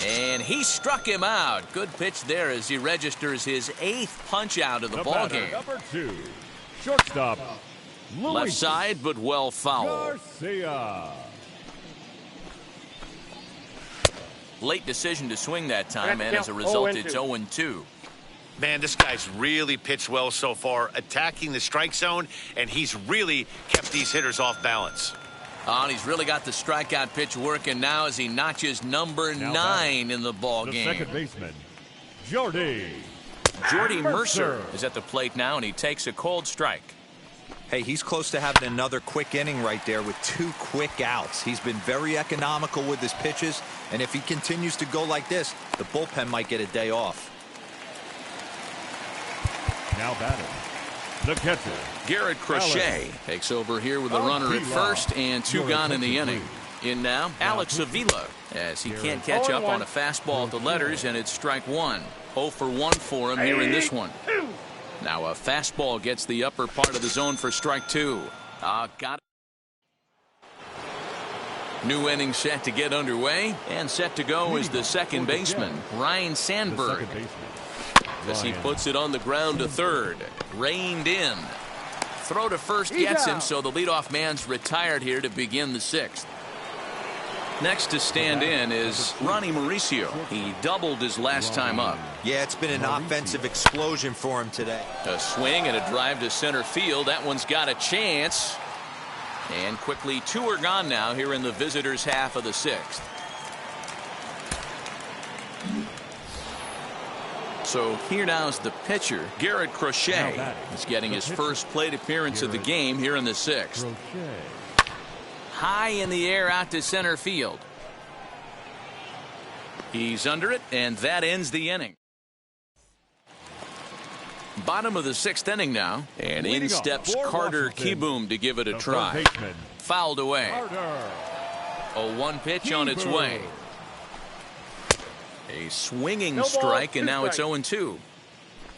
And he struck him out. Good pitch there as he registers his 8th punch out of the ball game. Number 2, shortstop, Left side, but well foul. Garcia. Late decision to swing that time, and as a result, it's 0-2. Man, this guy's really pitched well so far, attacking the strike zone, and he's really kept these hitters off balance. And he's really got the strikeout pitch working now as he notches number 9 in the ball The game. second baseman, Jordy Mercer is at the plate now, and he takes a cold strike. Hey, he's close to having another quick inning right there with 2 quick outs. He's been very economical with his pitches, and if he continues to go like this, the bullpen might get a day off. Now batting, the catcher, Garrett Crochet takes over here with a runner at first and 2 gone in the inning. In now, Alex Avila, as he can't catch up on a fastball at the letters, and it's strike 1. 0 for 1 for him here in this one. Now a fastball gets the upper part of the zone for strike 2. Got it. New inning set to get underway, and set to go is the second baseman, Ryan Sandberg. As he puts it on the ground to third. Reined in. Throw to first gets him, so the leadoff man's retired here to begin the 6th. Next to stand in is Ronnie Mauricio. He doubled his last time up. Yeah, it's been an offensive explosion for him today. A swing and a drive to center field. That one's got a chance. And quickly 2 are gone now here in the visitors' half of the 6th. So here now is the pitcher, Garrett Crochet. He's getting his first plate appearance of the game here in the 6th. High in the air out to center field. He's under it, and that ends the inning. Bottom of the 6th inning now, and in steps Carter Kieboom to give it a try. Fouled away. A 1 pitch on its way. A swinging strike, and now it's 0-2.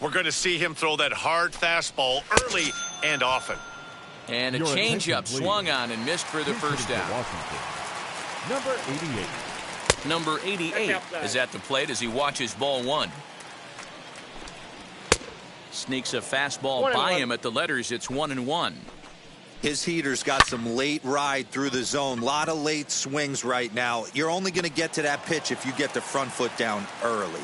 We're going to see him throw that hard fastball early and often. And a changeup swung on and missed for the first out. Number 88 is at the plate as he watches ball 1. Sneaks a fastball by him at the letters. It's 1-1. His heater's got some late ride through the zone. A lot of late swings right now. You're only going to get to that pitch if you get the front foot down early.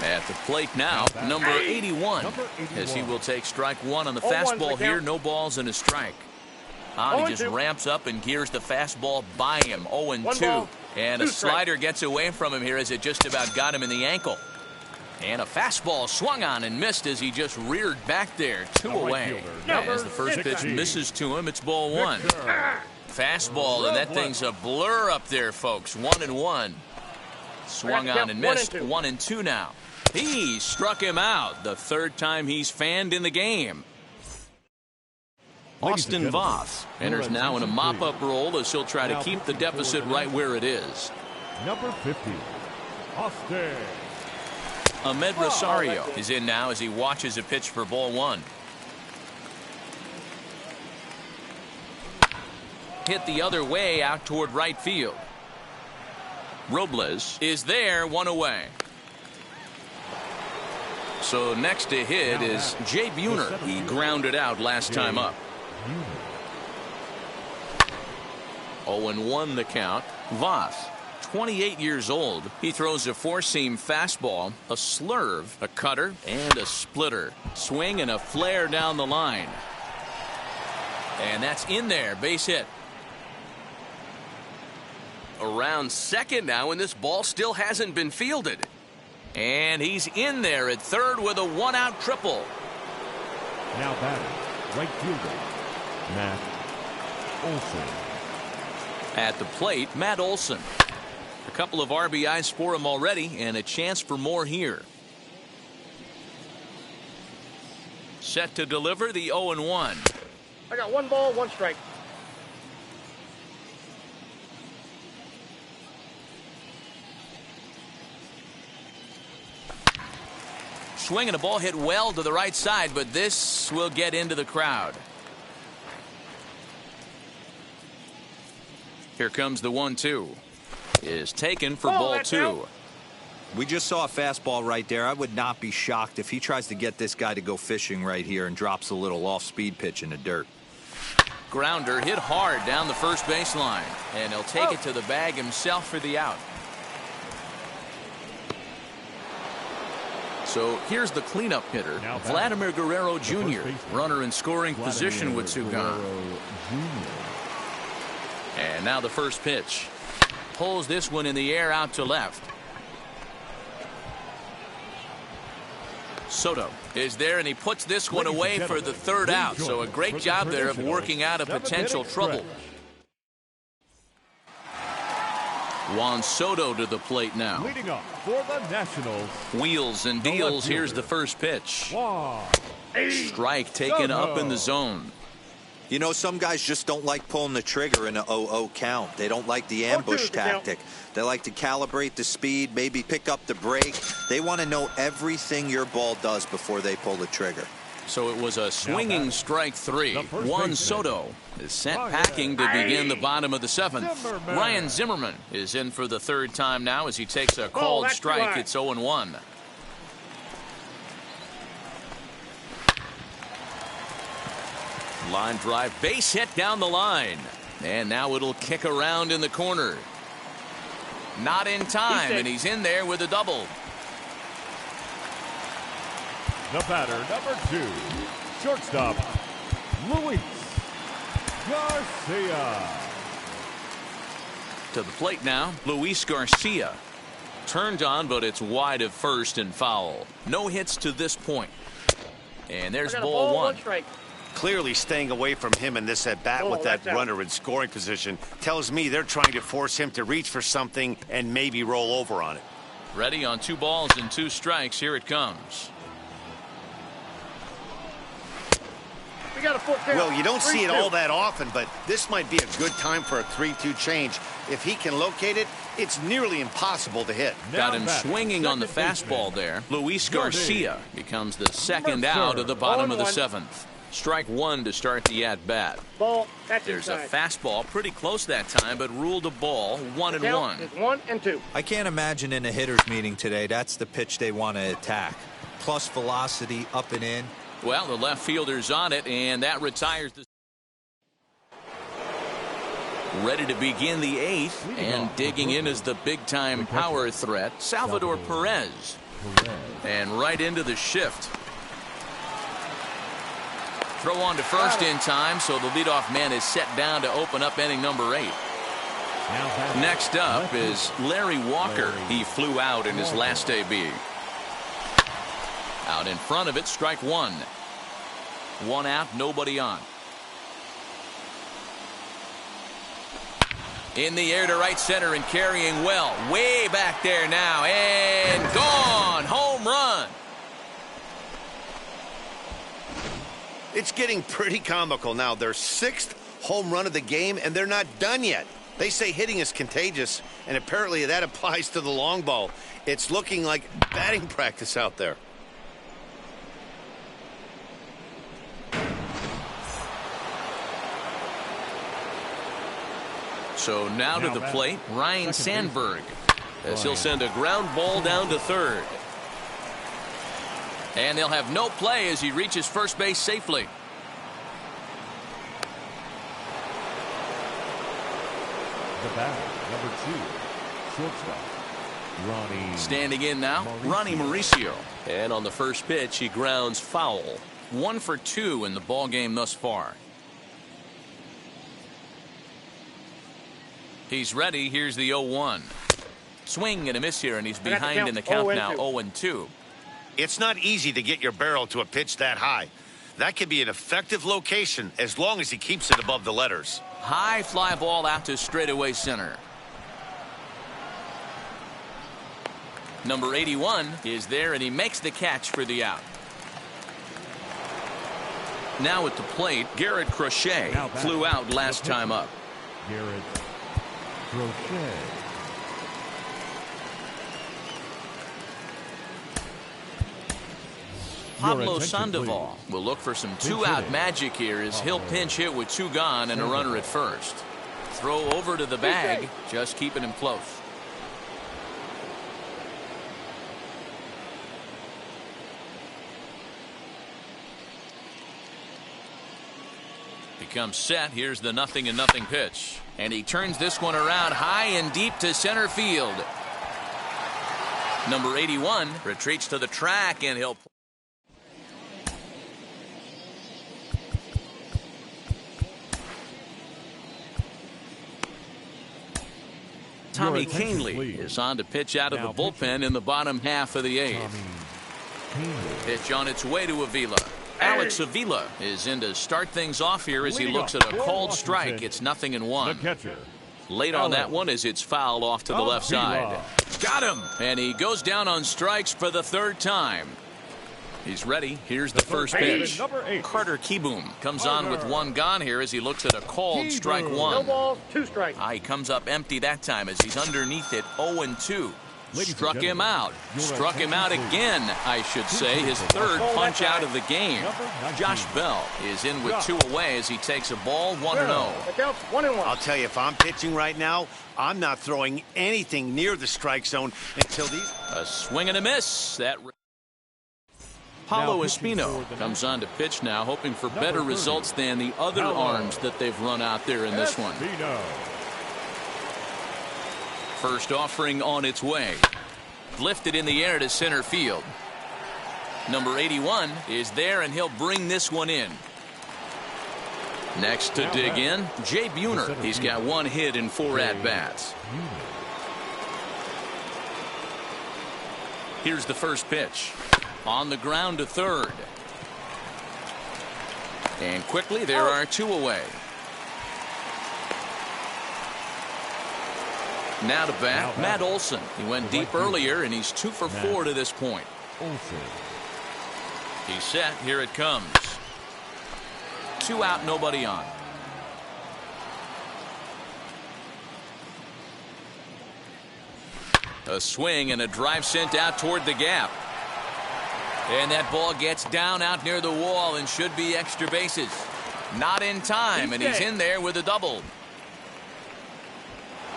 At the plate now, number 81, as he will take strike 1 on the fastball here. No balls and a strike. He just ramps up and gears the fastball by him. 0-2. And a slider gets away from him here as it just about got him in the ankle. And a fastball swung on and missed as he just reared back there. 2 away. As the first pitch misses to him, it's ball 1. Fastball, and that thing's a blur up there, folks. 1-1. Swung on and missed. 1-2 now. He struck him out, the third time he's fanned in the game. Austin Voth enters now in a mop-up role as he'll try to keep the deficit right where it is. Number 50, Austin. Ahmed Rosario is in now as he watches a pitch for ball one. Hit the other way out toward right field. Robles is there, one away. So next to hit is Jay Buhner. He grounded out last time up. 0-1 the count. Voth, 28 years old. He throws a four-seam fastball, a slurve, a cutter, and a splitter. Swing and a flare down the line. And that's in there, base hit. Around second now, and this ball still hasn't been fielded. And he's in there at third with a one-out triple. Now batting, right fielder, Matt Olson. At the plate, Matt Olson. A couple of RBIs for him already, and a chance for more here. Set to deliver the 0-1. I got 1 ball, 1 strike. Swing and a ball hit well to the right side, but this will get into the crowd. Here comes the 1-2. Is taken for ball 2. We just saw a fastball right there. I would not be shocked if he tries to get this guy to go fishing right here and drops a little off-speed pitch in the dirt. Grounder hit hard down the first baseline, and he'll take it to the bag himself for the out. So here's the cleanup hitter, Vladimir Guerrero Jr., runner in scoring position with two gone. And now the first pitch. Pulls this one in the air out to left. Soto is there, and he puts this one away for the third out. So a great job there of working out a potential trouble. Juan Soto to the plate now. Leading up for the Nationals. Wheels and deals. Here's the first pitch. Strike taken up in the zone. You know, some guys just don't like pulling the trigger in an 0-0 count. They don't like the ambush tactic. They like to calibrate the speed, maybe pick up the brake. They want to know everything your ball does before they pull the trigger. So it was a swinging strike 3. Juan Soto is sent packing to begin the bottom of the 7th. Ryan Zimmerman is in for the third time now as he takes a called strike. It's 0-1. Line drive, base hit down the line. And now it'll kick around in the corner. Not in time, and he's in there with a double. The batter, number 2, shortstop, Luis Garcia. To the plate now, Luis Garcia. Turned on, but it's wide of first and foul. No hits to this point. And there's ball 1. Clearly staying away from him in this at-bat with that runner in scoring position tells me they're trying to force him to reach for something and maybe roll over on it. Ready on 2 balls and 2 strikes. Here it comes. We got a full count. Well, you don't see it all that often, but this might be a good time for a 3-2 change. If he can locate it, it's nearly impossible to hit. Got him swinging on the fastball there. Luis Garcia becomes the second out of the bottom of the 7th. Strike 1 to start the at-bat. There's a fastball pretty close that time, but ruled a ball. 1-1. 1-2. I can't imagine in a hitter's meeting today that's the pitch they want to attack. Plus velocity, up and in. Well, the left fielder's on it, and that retires the... Ready to begin the 8th, and digging in is the big-time power threat, Salvador Perez. And right into the shift. Throw on to first in time, so the leadoff man is set down to open up inning number 8. Next up is Larry Walker. He flew out in his last debut. Out in front of it, strike 1. 1 out, nobody on. In the air to right center and carrying well. Way back there now, and gone. Home run. It's getting pretty comical now. Their 6th home run of the game, and they're not done yet. They say hitting is contagious, and apparently that applies to the long ball. It's looking like batting practice out there. So now to the plate, Ryan Sandberg, as he'll send a ground ball down to third. And they'll have no play as he reaches first base safely. The batter, number 2, shortstop, Ronnie. Standing in now, Ronnie Mauricio. And on the first pitch, he grounds foul. 1 for 2 in the ball game thus far. He's ready. Here's the 0-1. Swing and a miss here, and he's behind in the count now, 0-2. It's not easy to get your barrel to a pitch that high. That can be an effective location as long as he keeps it above the letters. High fly ball out to straightaway center. Number 81 is there, and he makes the catch for the out. Now at the plate, Garrett Crochet flew out last time up. Garrett Crochet. Pablo Sandoval will look for some two-out magic here as he'll pinch hit with 2 gone and a runner at first. Throw over to the bag, just keeping him close. Becomes set. Here's the 0-0 pitch. And he turns this one around high and deep to center field. Number 81 retreats to the track, and he'll... Tommy Kahnle is on to pitch out of the bullpen in the bottom half of the 8th. Pitch on its way to Avila. Alex Avila is in to start things off here as he looks at a called strike. It's 0-1. Late on that one as it's fouled off to the left side. Got him! And he goes down on strikes for the 3rd time. He's ready. Here's the first pitch. Carter Kieboom comes on with 1 gone here as he looks at a called strike 1. No balls, 2 strikes. He comes up empty that time as he's underneath it, 0-2. Struck him out. Struck him out again, I should say. His 3rd punch out of the game. Josh Bell is in with 2 away as he takes a ball, 1-0. Counts 1-1. I'll tell you, if I'm pitching right now, I'm not throwing anything near the strike zone until these... A swing and a miss. That... Paulo Espino comes on to pitch now, hoping for better results than the other arms that they've run out there in this one. First offering on its way. Lifted in the air to center field. Number 81 is there, and he'll bring this one in. Next to dig in, Jay Buhner. He's got 1 hit in 4 at-bats. Here's the first pitch. On the ground to third. And quickly there are 2 away. Now to bat, Matt Olson. He went deep earlier, and he's 2 for 4 to this point. He's set. Here it comes. 2 out, nobody on. A swing and a drive sent out toward the gap. And that ball gets down out near the wall and should be extra bases. Not in time, and he's in there with a double.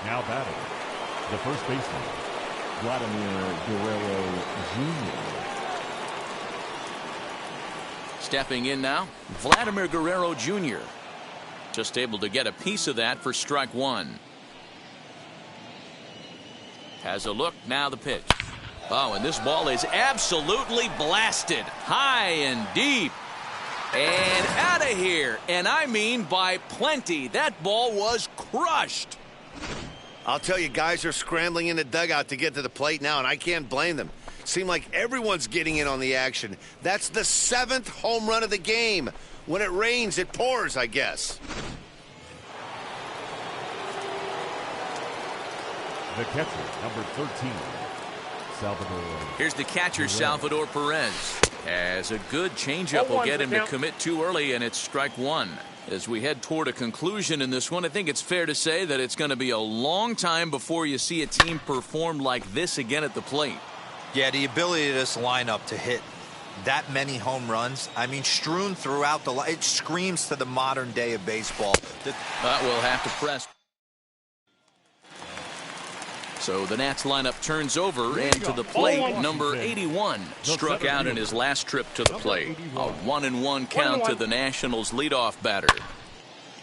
Now batting, the first baseman, Vladimir Guerrero Jr. Stepping in now, Vladimir Guerrero Jr. Just able to get a piece of that for strike 1. Has a look, now the pitch. Oh, and this ball is absolutely blasted. High and deep. And out of here. And I mean by plenty. That ball was crushed. I'll tell you, guys are scrambling in the dugout to get to the plate now, and I can't blame them. Seems like everyone's getting in on the action. That's the 7th home run of the game. When it rains, it pours, I guess. The catcher, number 13, Salvador. Here's the catcher, Salvador Perez. As a good changeup will get him to commit too early, and it's strike one. As we head toward a conclusion in this one, I think it's fair to say that it's going to be a long time before you see a team perform like this again at the plate. Yeah, the ability of this lineup to hit that many home runs, I mean, strewn throughout the it screams to the modern day of baseball. But we'll have to press. So the Nats lineup turns over, and to the plate, number 81 struck out in his last trip to the plate. A 1-1 count to the Nationals leadoff batter.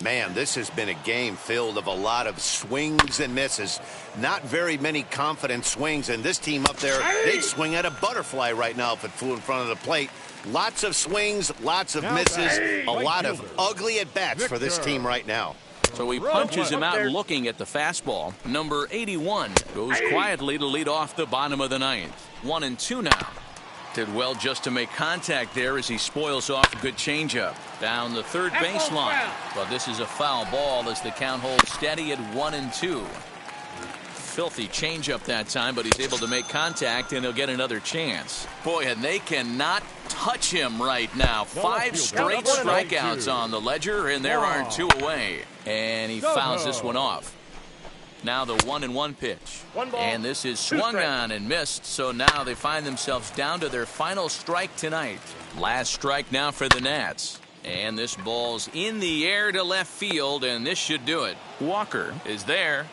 Man, this has been a game filled of a lot of swings and misses. Not very many confident swings, and this team up there, they'd swing at a butterfly right now if it flew in front of the plate. Lots of swings, lots of misses, a lot of ugly at-bats for this team right now. So he punches him out looking at the fastball. Number 81 goes quietly to lead off the bottom of the ninth. 1-2 now. Did well just to make contact there as he spoils off a good changeup. Down the third baseline. But this is a foul ball as the count holds steady at 1-2. Filthy changeup that time, but he's able to make contact, and he'll get another chance. Boy, and they cannot touch him right now. 5 straight strikeouts on the ledger, and there aren't 2 away. And he fouls this one off. Now the 1-1 pitch. And this is swung on and missed, so now they find themselves down to their final strike tonight. Last strike now for the Nats. And this ball's in the air to left field, and this should do it. Walker is there.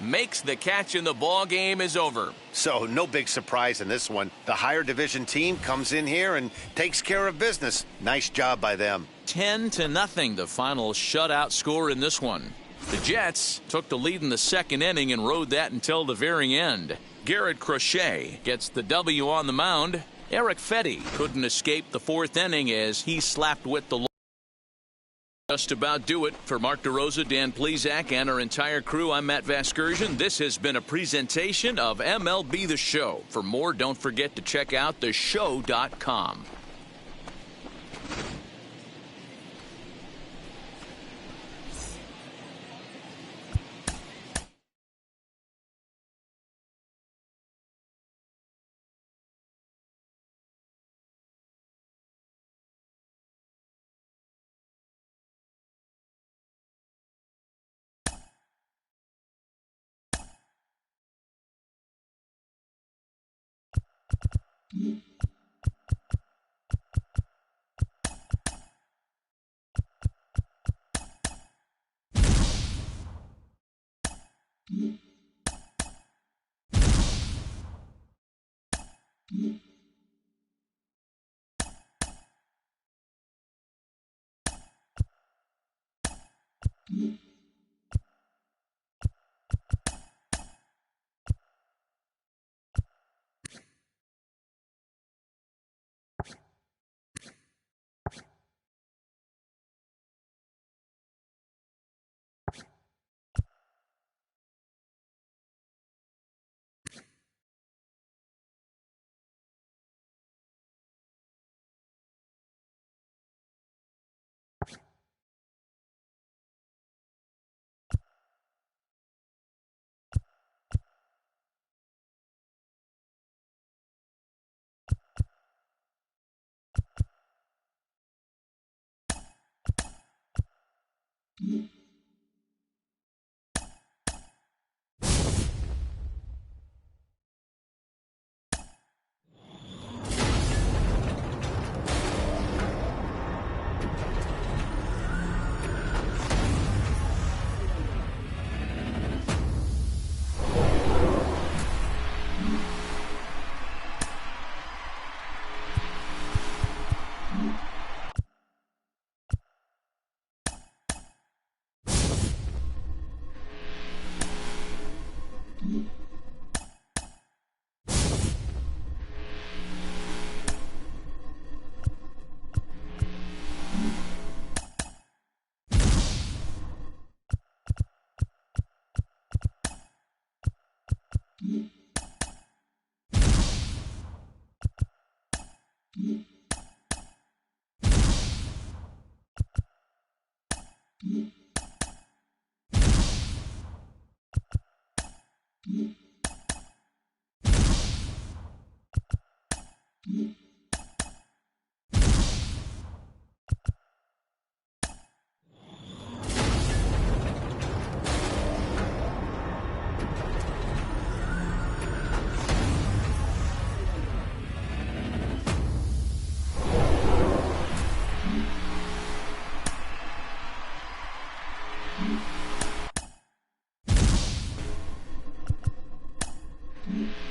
Makes the catch, and the ball game is over. So no big surprise in this one. The higher division team comes in here and takes care of business. Nice job by them. 10-0, the final shutout score in this one. The Jets took the lead in the second inning and rode that until the very end. Garrett Crochet gets the W on the mound. Eric Fetty couldn't escape the fourth inning as he slapped with the just about do it. For Mark DeRosa, Dan Plesac, and our entire crew, I'm Matt Vasgersian. This has been a presentation of MLB The Show. For more, don't forget to check out theshow.com. Mm-hmm.